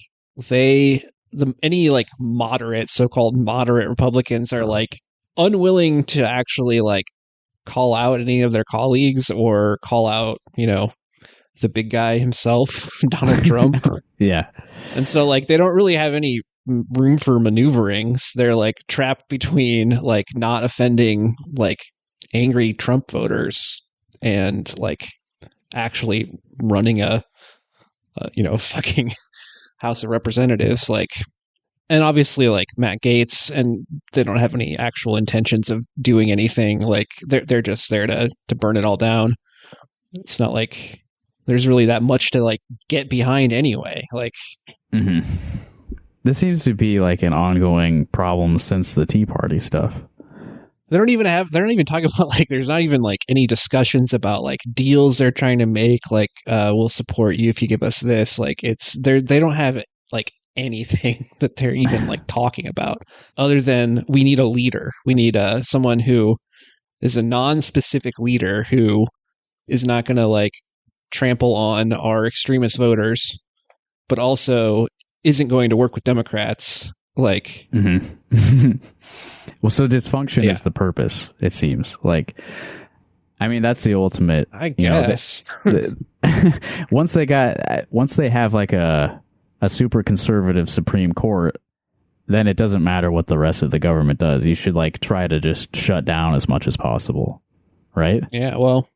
any like moderate, so-called moderate Republicans are like unwilling to actually like call out any of their colleagues or call out, the big guy himself, Donald Trump. Yeah. And so like they don't really have any room for maneuverings. They're like trapped between like not offending like angry Trump voters and like actually running a fucking House of Representatives, like, and obviously like Matt Gaetz, and they don't have any actual intentions of doing anything. Like they're just there to burn it all down. It's not like there's really that much to like get behind anyway. Like, this seems to be like an ongoing problem since the Tea Party stuff. They don't even talk about like, there's not even like any discussions about like deals they're trying to make. Like, we'll support you if you give us this. Like they don't have like anything that they're even like talking about other than we need a leader. We need someone who is a non-specific leader who is not going to like trample on our extremist voters, but also isn't going to work with Democrats. Like, well, so dysfunction is the purpose, it seems. Like, I mean, that's the ultimate. I guess. Once they have like a super conservative Supreme Court, then it doesn't matter what the rest of the government does. You should like try to just shut down as much as possible, right? Yeah. Well,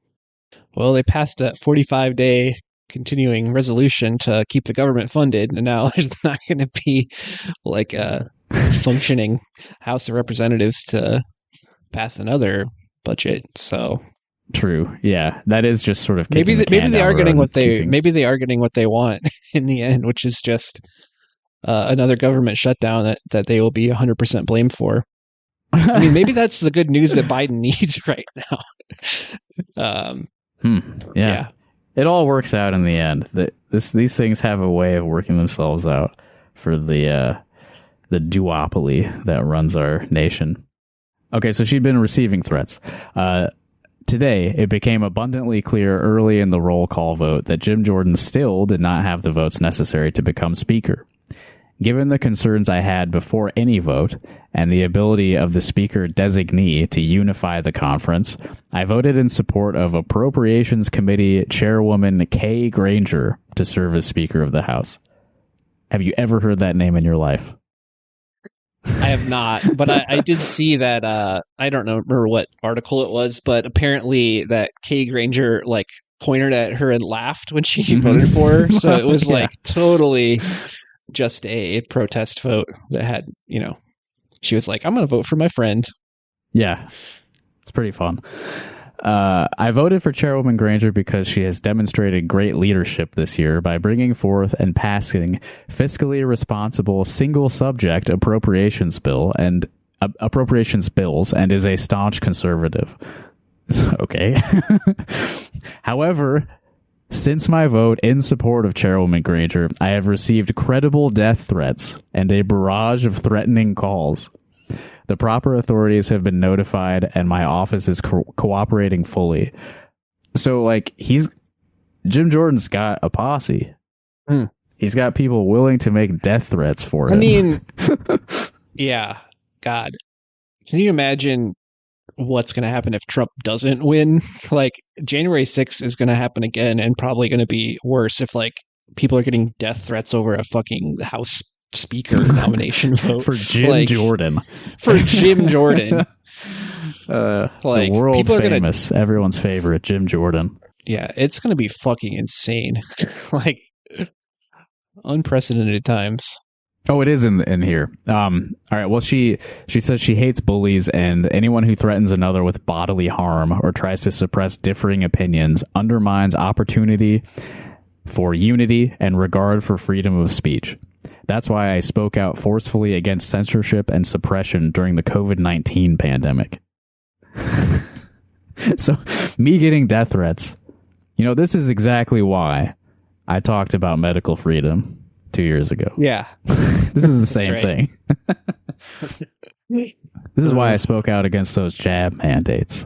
they passed a 45-day continuing resolution to keep the government funded, and now there's not going to be like a functioning House of Representatives to pass another budget. So true, yeah, that is just sort of maybe they are getting what they want in the end, which is just another government shutdown that they will be 100% blamed for. I mean, maybe that's the good news that Biden needs right now. Yeah. It all works out in the end. These things have a way of working themselves out for the duopoly that runs our nation. Okay, so she'd been receiving threats. Today, it became abundantly clear early in the roll call vote that Jim Jordan still did not have the votes necessary to become Speaker. Given the concerns I had before any vote and the ability of the Speaker designee to unify the conference, I voted in support of Appropriations Committee Chairwoman Kay Granger to serve as Speaker of the House. Have you ever heard that name in your life? I have not, but I did see that, I don't remember what article it was, but apparently that Kay Granger like pointed at her and laughed when she voted for her. So it was like totally just a protest vote that had, she was like, I'm going to vote for my friend. Yeah, it's pretty fun. I voted for Chairwoman Granger because she has demonstrated great leadership this year by bringing forth and passing fiscally responsible single subject appropriations bills and is a staunch conservative. Okay. However, since my vote in support of Chairwoman Granger, I have received credible death threats and a barrage of threatening calls. The proper authorities have been notified, and my office is cooperating fully. So, like, Jim Jordan's got a posse. He's got people willing to make death threats for him. I mean, yeah, God. Can you imagine what's going to happen if Trump doesn't win? Like, January 6th is going to happen again, and probably going to be worse if, like, people are getting death threats over a fucking House Speaker nomination vote for Jim Jordan. For Jim Jordan. The world people are famous, everyone's favorite, Jim Jordan. Yeah, it's going to be fucking insane. Like, unprecedented times. Oh, it is in here. All right. Well, she says she hates bullies and anyone who threatens another with bodily harm or tries to suppress differing opinions undermines opportunity for unity and regard for freedom of speech. That's why I spoke out forcefully against censorship and suppression during the COVID-19 pandemic. So, me getting death threats, this is exactly why I talked about medical freedom 2 years ago. Yeah. This is the same thing. This is why I spoke out against those jab mandates.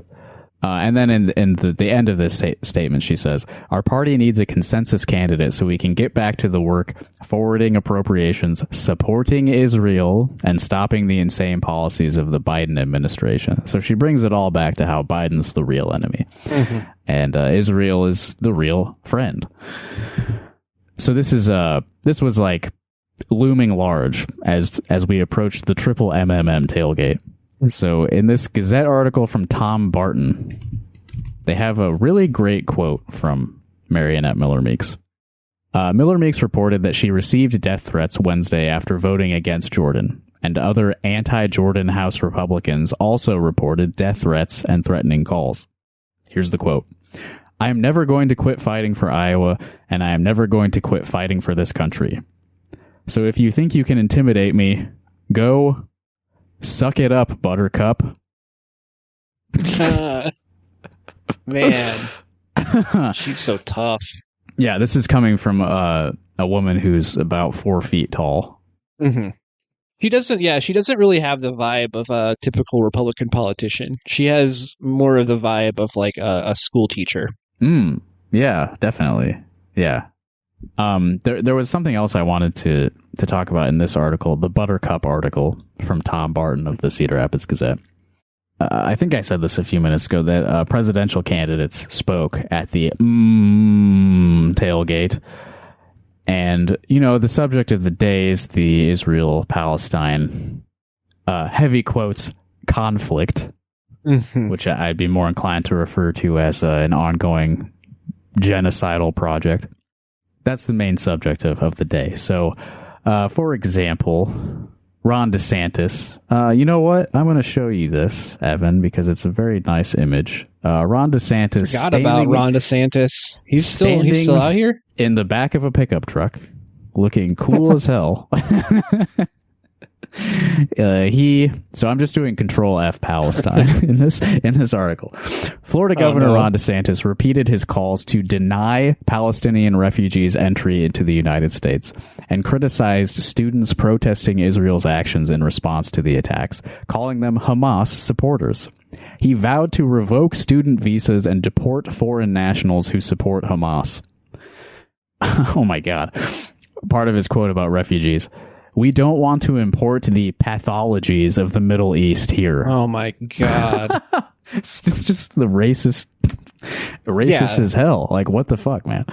And then in the end of this statement, she says, our party needs a consensus candidate so we can get back to the work, forwarding appropriations, supporting Israel, and stopping the insane policies of the Biden administration. So she brings it all back to how Biden's the real enemy. Mm-hmm. And Israel is the real friend. So this was like looming large as we approached the triple MMM tailgate. So in this Gazette article from Tom Barton, they have a really great quote from Marionette Miller Meeks. Miller Meeks reported that she received death threats Wednesday after voting against Jordan, and other anti-Jordan House Republicans also reported death threats and threatening calls. Here's the quote. I am never going to quit fighting for Iowa, and I am never going to quit fighting for this country. So if you think you can intimidate me, go suck it up, Buttercup. Man, she's so tough. Yeah, this is coming from a woman who's about 4 feet tall. Mm-hmm. She doesn't really have the vibe of a typical Republican politician. She has more of the vibe of like a school teacher. Yeah, definitely. Yeah. There was something else I wanted to talk about in this article, the Buttercup article from Tom Barton of the Cedar Rapids Gazette. I think I said this a few minutes ago that presidential candidates spoke at the tailgate. And, the subject of the day is the Israel-Palestine, heavy quotes, conflict, which I'd be more inclined to refer to as an ongoing genocidal project. That's the main subject of the day. So, for example, Ron DeSantis. You know what? I'm going to show you this, Evan, because it's a very nice image. Ron DeSantis. Forgot about Ron DeSantis. He's still out here? In the back of a pickup truck, looking cool as hell. So I'm just doing Control F Palestine in this article. Florida Governor Ron DeSantis repeated his calls to deny Palestinian refugees entry into the United States and criticized students protesting Israel's actions in response to the attacks, calling them Hamas supporters. He vowed to revoke student visas and deport foreign nationals who support Hamas. Oh my God. Part of his quote about refugees. We don't want to import the pathologies of the Middle East here. Oh my God. It's just the racist as hell. Like, what the fuck, man?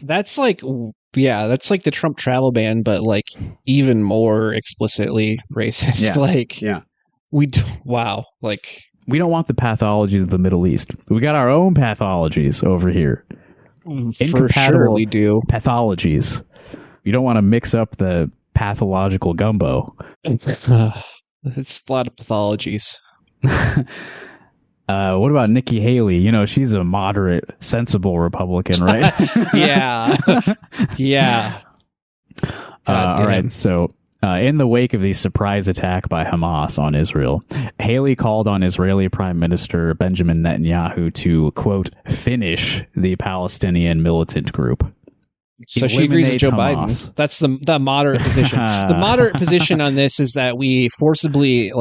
That's like the Trump travel ban, but like even more explicitly racist. Yeah. We don't want the pathologies of the Middle East. We got our own pathologies over here. For sure we do. Pathologies. You don't want to mix up the pathological gumbo. It's a lot of pathologies. What about Nikki Haley? She's a moderate, sensible Republican, right? Yeah. Yeah. All right. So, in the wake of the surprise attack by Hamas on Israel, Haley called on Israeli Prime Minister Benjamin Netanyahu to, quote, finish the Palestinian militant group. So she agrees with Joe Biden. That's the moderate position. The moderate position on this is that we forcibly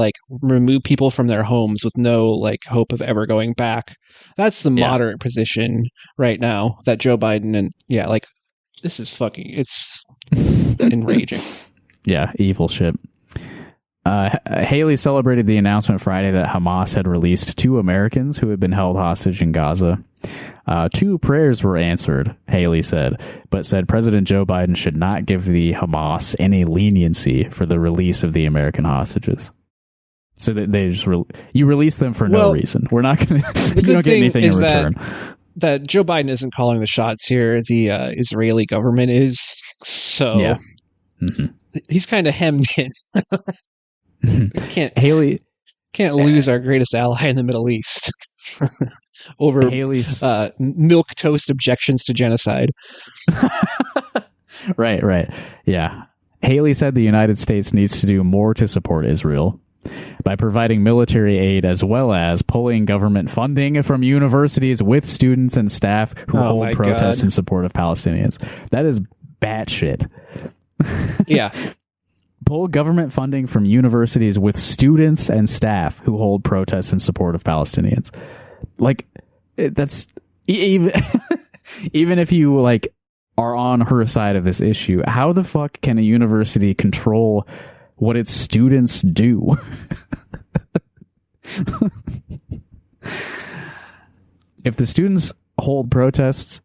remove people from their homes with no hope of ever going back. That's the moderate position right now that Joe Biden and this is it's enraging. Yeah, evil shit. Haley celebrated the announcement Friday that Hamas had released 2 Americans who had been held hostage in Gaza. 2 prayers were answered, Haley said, but said President Joe Biden should not give the Hamas any leniency for the release of the American hostages. So they just you release them for no reason. We're not going to. You don't get anything in return. That Joe Biden isn't calling the shots here. The Israeli government is. So yeah. Mm-hmm. He's kind of hemmed in. Can't lose our greatest ally in the Middle East over Haley's milk toast objections to genocide. Right. Yeah. Haley said the United States needs to do more to support Israel by providing military aid as well as pulling government funding from universities with students and staff who hold protests in support of Palestinians. That is batshit. Yeah. Pull government funding from universities with students and staff who hold protests in support of Palestinians. Like, that's even even if you like are on her side of this issue, how the fuck can a university control what its students do? If the students hold protests,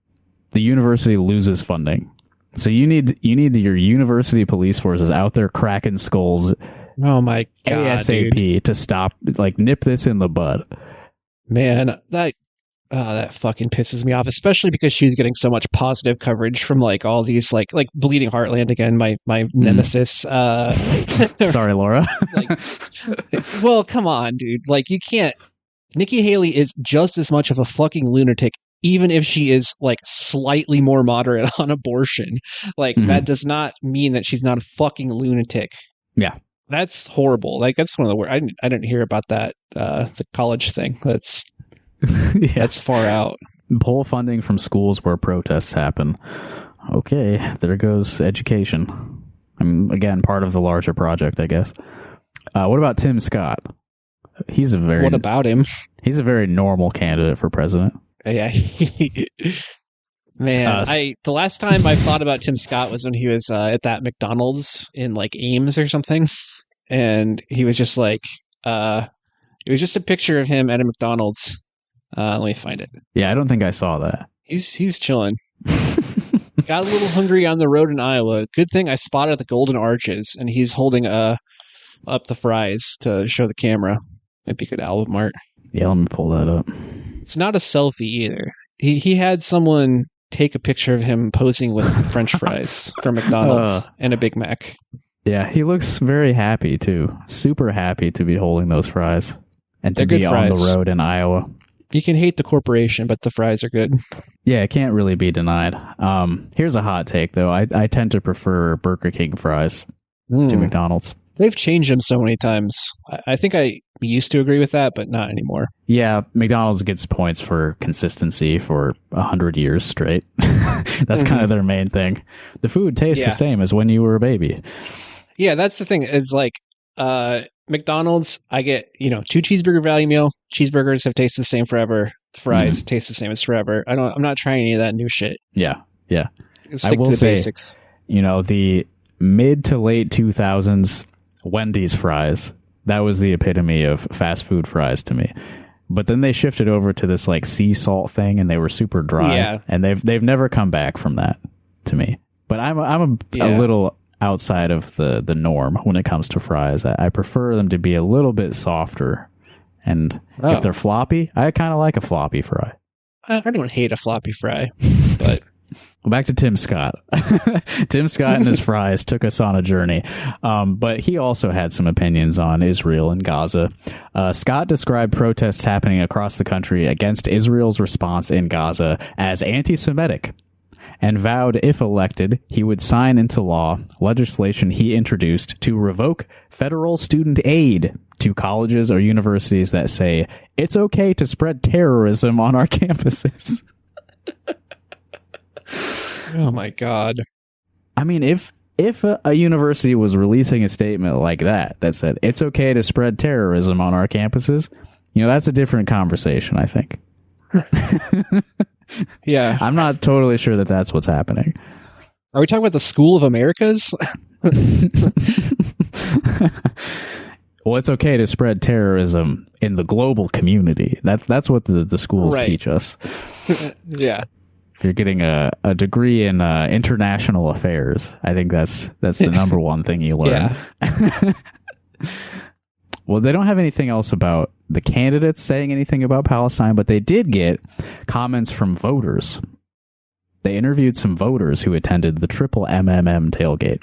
the university loses funding. So you need your university police forces out there cracking skulls. Oh my god, ASAP, dude. To stop, like, nip this in the bud. Man, that fucking pisses me off, especially because she's getting so much positive coverage from like all these like Bleeding Heartland again, my nemesis. Sorry, Laura. Like, well, come on, dude. Like, you can't. Nikki Haley is just as much of a fucking lunatic, even if she is like slightly more moderate on abortion. Like, that does not mean that she's not a fucking lunatic. Yeah. That's horrible. Like, that's one of the worst. I didn't hear about that, the college thing. That's that's far out. Pull funding from schools where protests happen. Okay, there goes education. I mean, again, part of the larger project, I guess. What about Tim Scott? What about him? He's a very normal candidate for president. Yeah. Man, the last time I thought about Tim Scott was when he was at that McDonald's in like Ames or something, and he was just like, it was just a picture of him at a McDonald's. Let me find it. Yeah, I don't think I saw that. He's chilling. Got a little hungry on the road in Iowa. Good thing I spotted the Golden Arches, and he's holding up the fries to show the camera. Might be good album art. Yeah, let me pull that up. It's not a selfie either. He had someone take a picture of him posing with French fries from McDonald's and a Big Mac. Yeah, he looks very happy too. Super happy to be holding those fries and to be on the road in Iowa. You can hate the corporation, but the fries are good. Yeah, it can't really be denied. Here's a hot take, though. I tend to prefer Burger King fries to McDonald's. They've changed them so many times. I think I used to agree with that, but not anymore. Yeah, McDonald's gets points for consistency for 100 years straight. That's kind of their main thing. The food tastes the same as when you were a baby. Yeah, that's the thing. It's like McDonald's, I get 2 cheeseburger value meal. Cheeseburgers have tasted the same forever. Fries taste the same as forever. I'm not trying any of that new shit. Yeah. Stick to the basics. The mid to late 2000s Wendy's fries, that was the epitome of fast food fries to me. But then they shifted over to this like sea salt thing, and they were super dry. And they've never come back from that to me. But I'm a little outside of the norm when it comes to fries. I prefer them to be a little bit softer. And if they're floppy, I kind of like a floppy fry. I don't hate a floppy fry, but... Well, back to Tim Scott. Tim Scott and his fries took us on a journey. But he also had some opinions on Israel and Gaza. Scott described protests happening across the country against Israel's response in Gaza as anti-Semitic, and vowed if elected, he would sign into law legislation he introduced to revoke federal student aid to colleges or universities that say it's okay to spread terrorism on our campuses. Oh my God. I mean, if a university was releasing a statement like that said it's okay to spread terrorism on our campuses, that's a different conversation, I think. Yeah. I'm not totally sure that that's what's happening. Are we talking about the School of Americas? Well, it's okay to spread terrorism in the global community. That's what the schools teach us. Yeah. If you're getting a degree in international affairs, I think that's the number one thing you learn. Yeah. Well, they don't have anything else about the candidates saying anything about Palestine, but they did get comments from voters. They interviewed some voters who attended the triple MMM tailgate.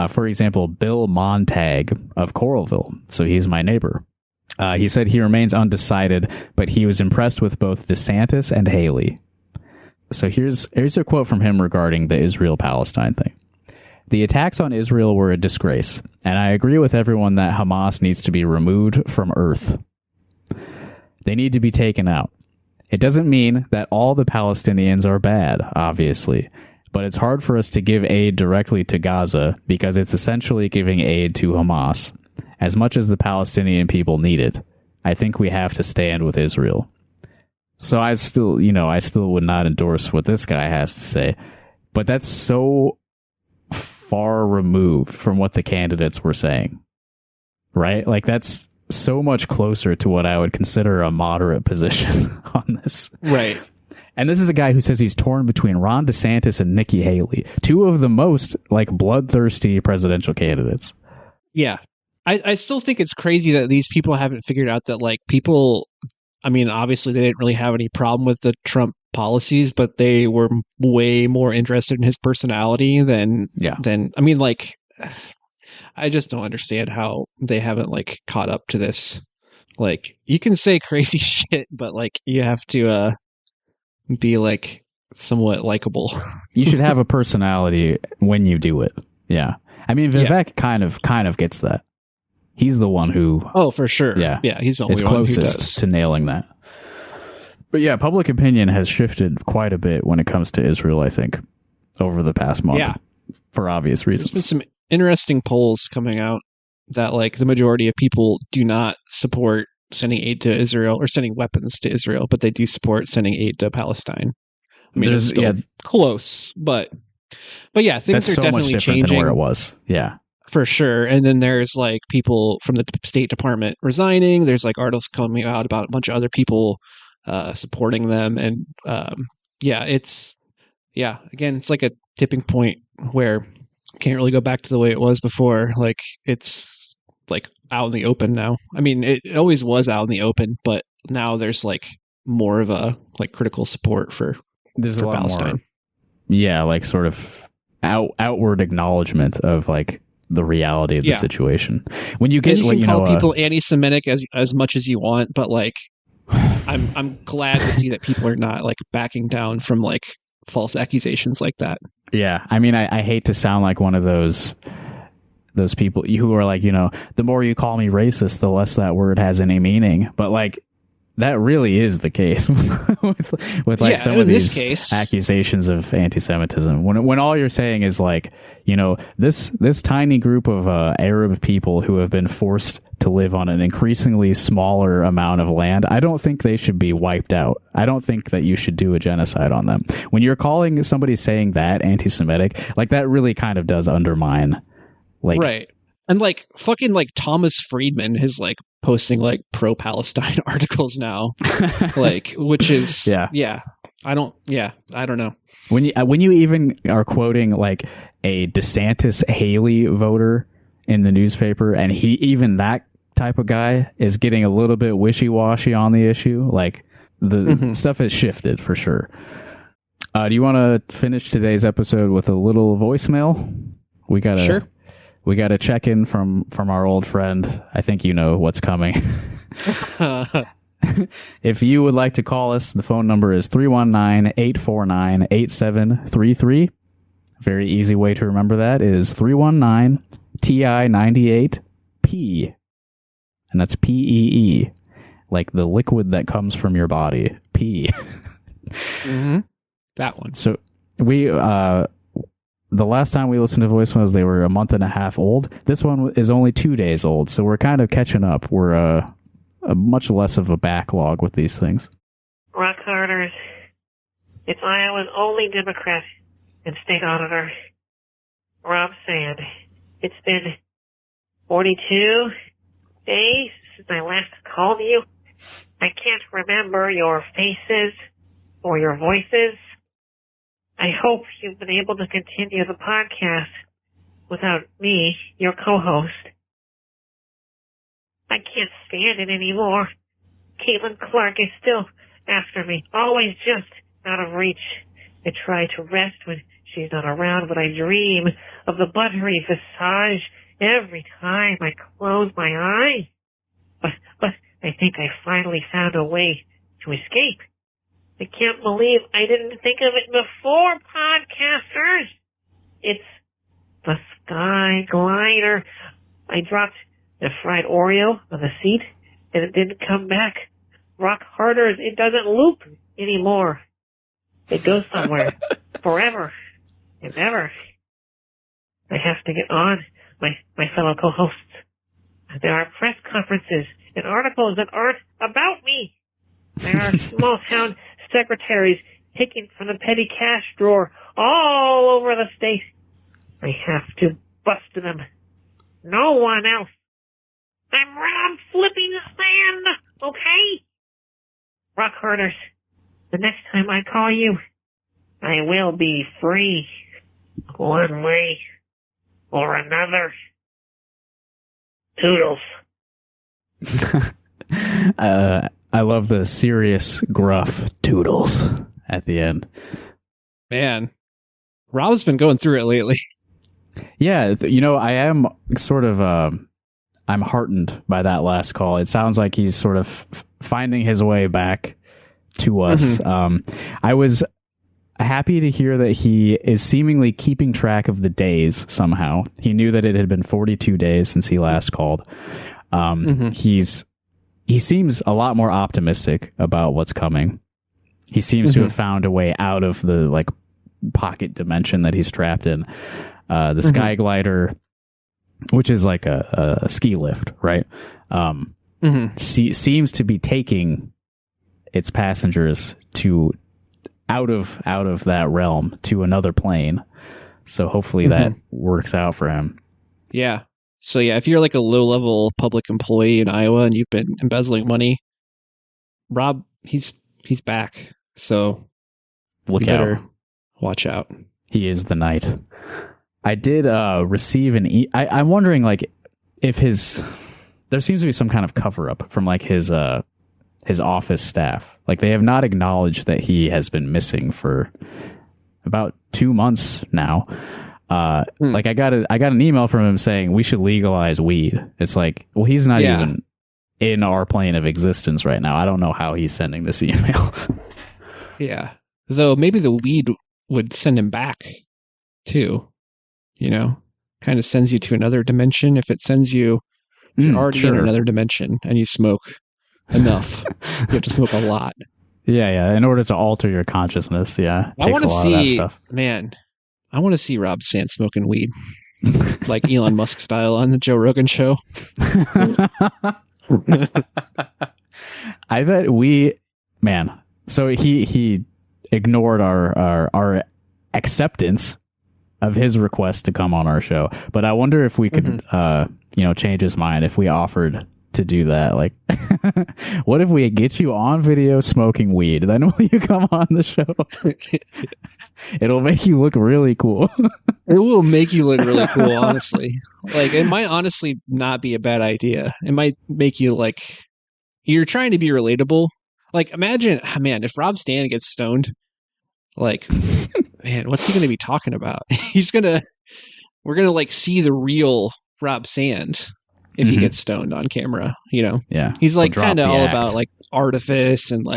For example, Bill Montag of Coralville. So he's my neighbor. He said he remains undecided, but he was impressed with both DeSantis and Haley. So here's a quote from him regarding the Israel-Palestine thing. The attacks on Israel were a disgrace, and I agree with everyone that Hamas needs to be removed from Earth. They need to be taken out. It doesn't mean that all the Palestinians are bad, obviously, but it's hard for us to give aid directly to Gaza because it's essentially giving aid to Hamas. As much as the Palestinian people need it, I think we have to stand with Israel. So I still would not endorse what this guy has to say, but that's so far removed from what the candidates were saying, right? Like, that's so much closer to what I would consider a moderate position on this. Right. And this is a guy who says he's torn between Ron DeSantis and Nikki Haley, two of the most like bloodthirsty presidential candidates. Yeah. I still think it's crazy that these people haven't figured out that, like, people, I mean, obviously they didn't really have any problem with the Trump policies, but they were way more interested in his personality than I mean, like, I just don't understand how they haven't, like, caught up to this. Like, you can say crazy shit, but, like, you have to be, like, somewhat likable. You should have a personality when you do it. Yeah. I mean, Vivek kind of gets that. He's the one who... Oh, for sure. Yeah. Yeah, he's the only is one closest who does. to nailing that. But yeah, public opinion has shifted quite a bit when it comes to Israel, I think, over the past month. Yeah. For obvious reasons. There's been some interesting polls coming out that, like, the majority of people do not support sending aid to Israel or sending weapons to Israel, but they do support sending aid to Palestine. I mean, it's still close, but yeah, things are definitely changing than where it was. Yeah. For sure. And then there's, like, people from the State Department resigning. There's, like, articles coming out about a bunch of other people supporting them. And again, it's like a tipping point where it can't really go back to the way it was before. Like, it's, like, out in the open now. I mean, it always was out in the open, but now there's, like, more of a, like, critical support for Palestine. More, yeah, like, sort of outward acknowledgement of, like, the reality of the situation. When you get, and you can call people anti-Semitic as much as you want, but, like, I'm glad to see that people are not, like, backing down from, like, false accusations like that. Yeah, I mean, I hate to sound like one of those people who are like, the more you call me racist, the less that word has any meaning. But, like, that really is the case with like some of these accusations of anti-Semitism. When all you're saying is, like, this tiny group of Arab people who have been forced to live on an increasingly smaller amount of land, I don't think they should be wiped out. I don't think that you should do a genocide on them. When you're calling somebody saying that anti-Semitic, like, that really kind of does undermine, like, right. And, like, fucking, like, Thomas Friedman is, like, posting, like, pro-Palestine articles now, like, which is I don't know. When you even are quoting, like, a DeSantis Haley voter in the newspaper, and even that type of guy is getting a little bit wishy-washy on the issue, like, the stuff has shifted for sure. Do you want to finish today's episode with a little voicemail? We got a check-in from our old friend. I think you know what's coming. If you would like to call us, the phone number is 319-849-8733. Very easy way to remember that is 319-TI98-P. And that's P-E-E. Like the liquid that comes from your body. P. That one. So we... the last time we listened to voicemails, they were a month and a half old. This one is only 2 days old, so we're kind of catching up. We're a much less of a backlog with these things. Rock Harders, it's Iowa's only Democrat and state auditor, Rob Sand. It's been 42 days since I last called you. I can't remember your faces or your voices. I hope you've been able to continue the podcast without me, your co-host. I can't stand it anymore. Caitlin Clark is still after me, always just out of reach. I try to rest when she's not around, but I dream of the buttery visage every time I close my eyes. But I think I finally found a way to escape. I can't believe I didn't think of it before, podcasters. It's the Sky Glider. I dropped the fried Oreo on the seat, and it didn't come back. Rock harder, it doesn't loop anymore. It goes somewhere, forever and ever. I have to get on, my fellow co-hosts. There are press conferences and articles that aren't about me. There are small-town secretaries picking from the petty cash drawer all over the state. I have to bust them. No one else. I'm Rob flipping the sand, okay? Rock herders, the next time I call you, I will be free. One way or another. Toodles. I love the serious, gruff toodles at the end. Man, Rob's been going through it lately. Yeah, I am sort of, I'm heartened by that last call. It sounds like he's sort of finding his way back to us. Mm-hmm. I was happy to hear that he is seemingly keeping track of the days somehow. He knew that it had been 42 days since he last called. He seems a lot more optimistic about what's coming. He seems to have found a way out of the pocket dimension that he's trapped in. The Sky Glider, which is like a ski lift, right? Seems to be taking its passengers to out of that realm to another plane. So hopefully that works out for him. Yeah. So yeah, if you're like a low-level public employee in Iowa and you've been embezzling money, Rob, he's back. So look out. Watch out. He is the knight. I did receive an I'm wondering if there seems to be some kind of cover-up from his office staff. They have not acknowledged that he has been missing for about 2 months now. I got an email from him saying we should legalize weed. It's well, he's not even in our plane of existence right now. I don't know how he's sending this email. Yeah. Though maybe the weed would send him back too. Kind of sends you to another dimension. If it sends you, if you're already in another dimension and you smoke enough, you have to smoke a lot. Yeah. In order to alter your consciousness, I want to see that stuff. Man, I want to see Rob Sand smoking weed, like Elon Musk style on the Joe Rogan show. I bet so he ignored our acceptance of his request to come on our show, but I wonder if we could change his mind if we offered to do that. What if we get you on video smoking weed, then will you come on the show? It'll make you look really cool. It will make you look really cool, honestly. It might honestly not be a bad idea. It might make you you're trying to be relatable. Imagine, man, if Rob Stan gets stoned, man, what's he going to be talking about? We're going to see the real Rob Sand if he gets stoned on camera, Yeah. He's kind of all about artifice and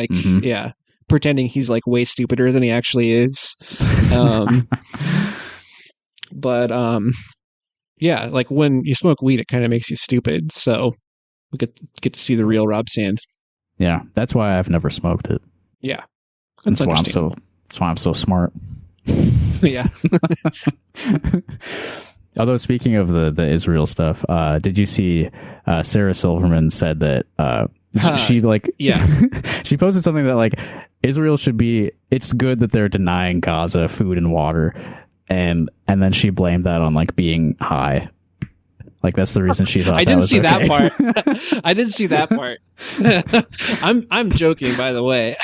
pretending he's way stupider than he actually is. But when you smoke weed, it kind of makes you stupid. So we get to see the real Rob Sand. Yeah. That's why I've never smoked it. Yeah. That's why I'm so smart. Yeah. Although speaking of the Israel stuff, did you see Sarah Silverman said that she she posted something that Israel should be, it's good that they're denying Gaza food and water, and then she blamed that on being high. That's the reason she thought I didn't see okay. that part. I didn't see that part. I'm joking, by the way.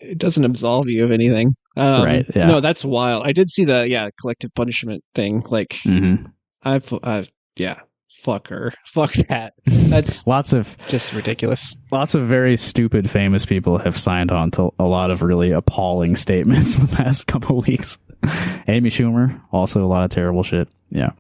It doesn't absolve you of anything. Right. Yeah. No, that's wild. I did see the collective punishment thing. fucker. Fuck that. That's lots of just ridiculous. Lots of very stupid famous people have signed on to a lot of really appalling statements in the past couple of weeks. Amy Schumer, also a lot of terrible shit. Yeah.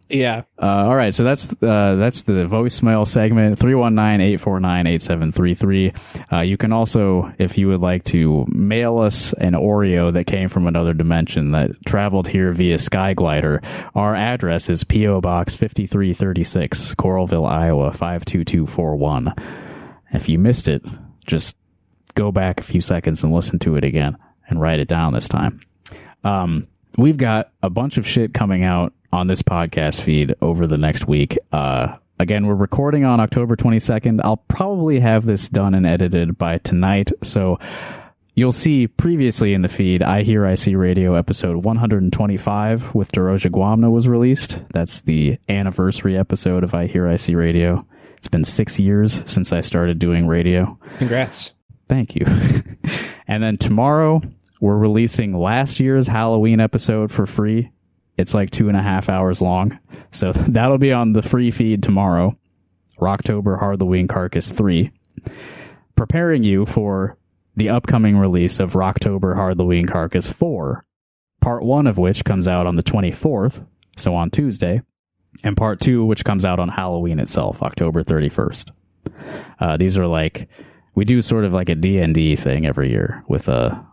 All right, so that's the voicemail segment, 319-849-8733. You can also, if you would like to mail us an Oreo that came from another dimension that traveled here via Skyglider, our address is P.O. Box 5336, Coralville, Iowa 52241. If you missed it, just go back a few seconds and listen to it again and write it down this time. We've got a bunch of shit coming out on this podcast feed over the next week. Again, we're recording on October 22nd. I'll probably have this done and edited by tonight. So you'll see previously in the feed, I Hear I See Radio episode 125 with Doroja Guamna was released. That's the anniversary episode of I Hear I See Radio. It's been 6 years since I started doing radio. Congrats. Thank you. And then tomorrow, we're releasing last year's Halloween episode for free. It's like 2.5 hours long. So that'll be on the free feed tomorrow. Rocktober Hardloween Carcass 3. Preparing you for the upcoming release of Rocktober Hardloween Carcass 4. Part 1 of which comes out on the 24th, so on Tuesday. And Part 2, which comes out on Halloween itself, October 31st. These are like... We do sort of like a D&D thing every year with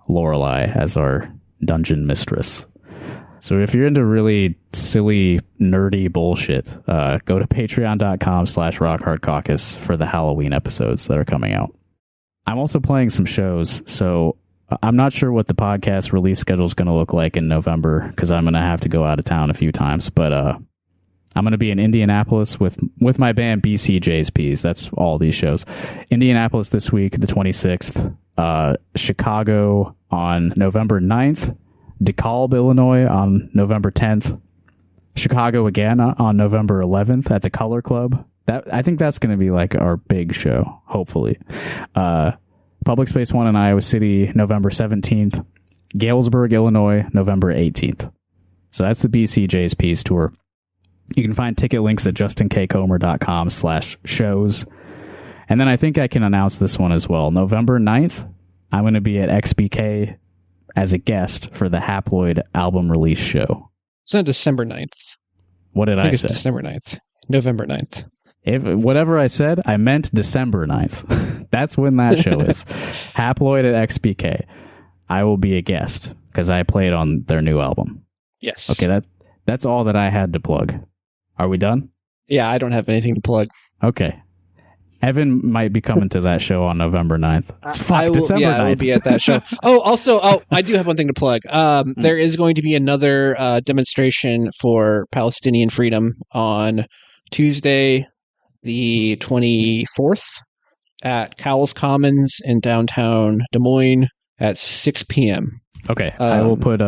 Lorelei as our dungeon mistress. So if you're into really silly, nerdy bullshit, go to patreon.com/rockhardcaucus for the Halloween episodes that are coming out. I'm also playing some shows, so I'm not sure what the podcast release schedule is going to look like in November because I'm going to have to go out of town a few times, but I'm going to be in Indianapolis with my band BCJ's. That's all these shows. Indianapolis this week, the 26th. Chicago on November 9th. DeKalb, Illinois on November 10th. Chicago again on November 11th at the Color Club. I think that's going to be like our big show, hopefully. Public Space 1 in Iowa City, November 17th. Galesburg, Illinois, November 18th. So that's the BCJ's Peace Tour. You can find ticket links at justinkcomer.com/shows. And then I think I can announce this one as well. November 9th, I'm going to be at XBK as a guest for the Haploid album release show. It's not December 9th. What did I say? It's December 9th. November 9th. Whatever I said, I meant December 9th. That's when that show is. Haploid at XBK. I will be a guest because I played on their new album. Yes. Okay, that's all that I had to plug. Are we done? Yeah, I don't have anything to plug. Okay. Evan might be coming to that show on November 9th. December 9th. I will be at that show. I do have one thing to plug. There is going to be another demonstration for Palestinian freedom on Tuesday, the 24th at Cowles Commons in downtown Des Moines at 6 p.m. Okay. I will put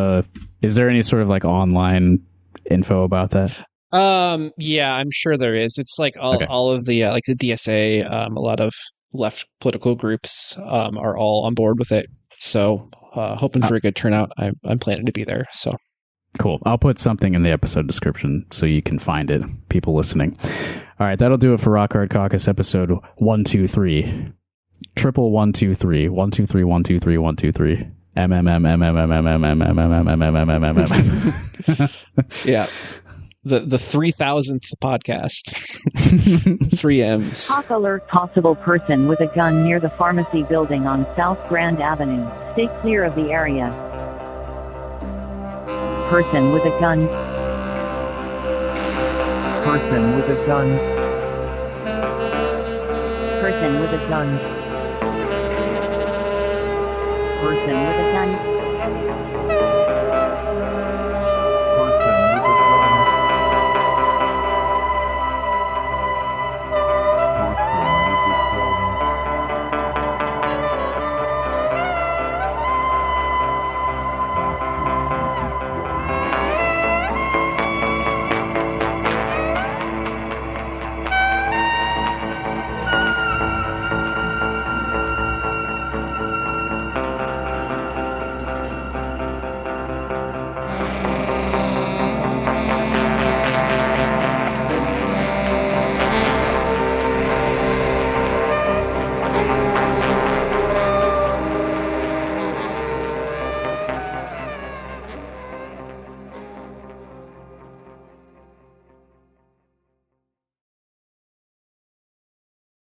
is there any sort of like online info about that? Yeah, I'm sure there is. It's like all of the like the DSA, a lot of left political groups are all on board with it. So hoping for a good turnout. I'm planning to be there. So cool. I'll put something in the episode description so you can find it, people listening. All right, that'll do it for Rock Hard Caucus episode 123. 11123 123 123 123 MMMMMMMMMMMMMMM. Yeah. The 3000th podcast. 3 M's. Talk alert, possible person with a gun near the pharmacy building on South Grand Avenue. Stay clear of the area. Person with a gun. Person with a gun. Person with a gun. Person with a gun.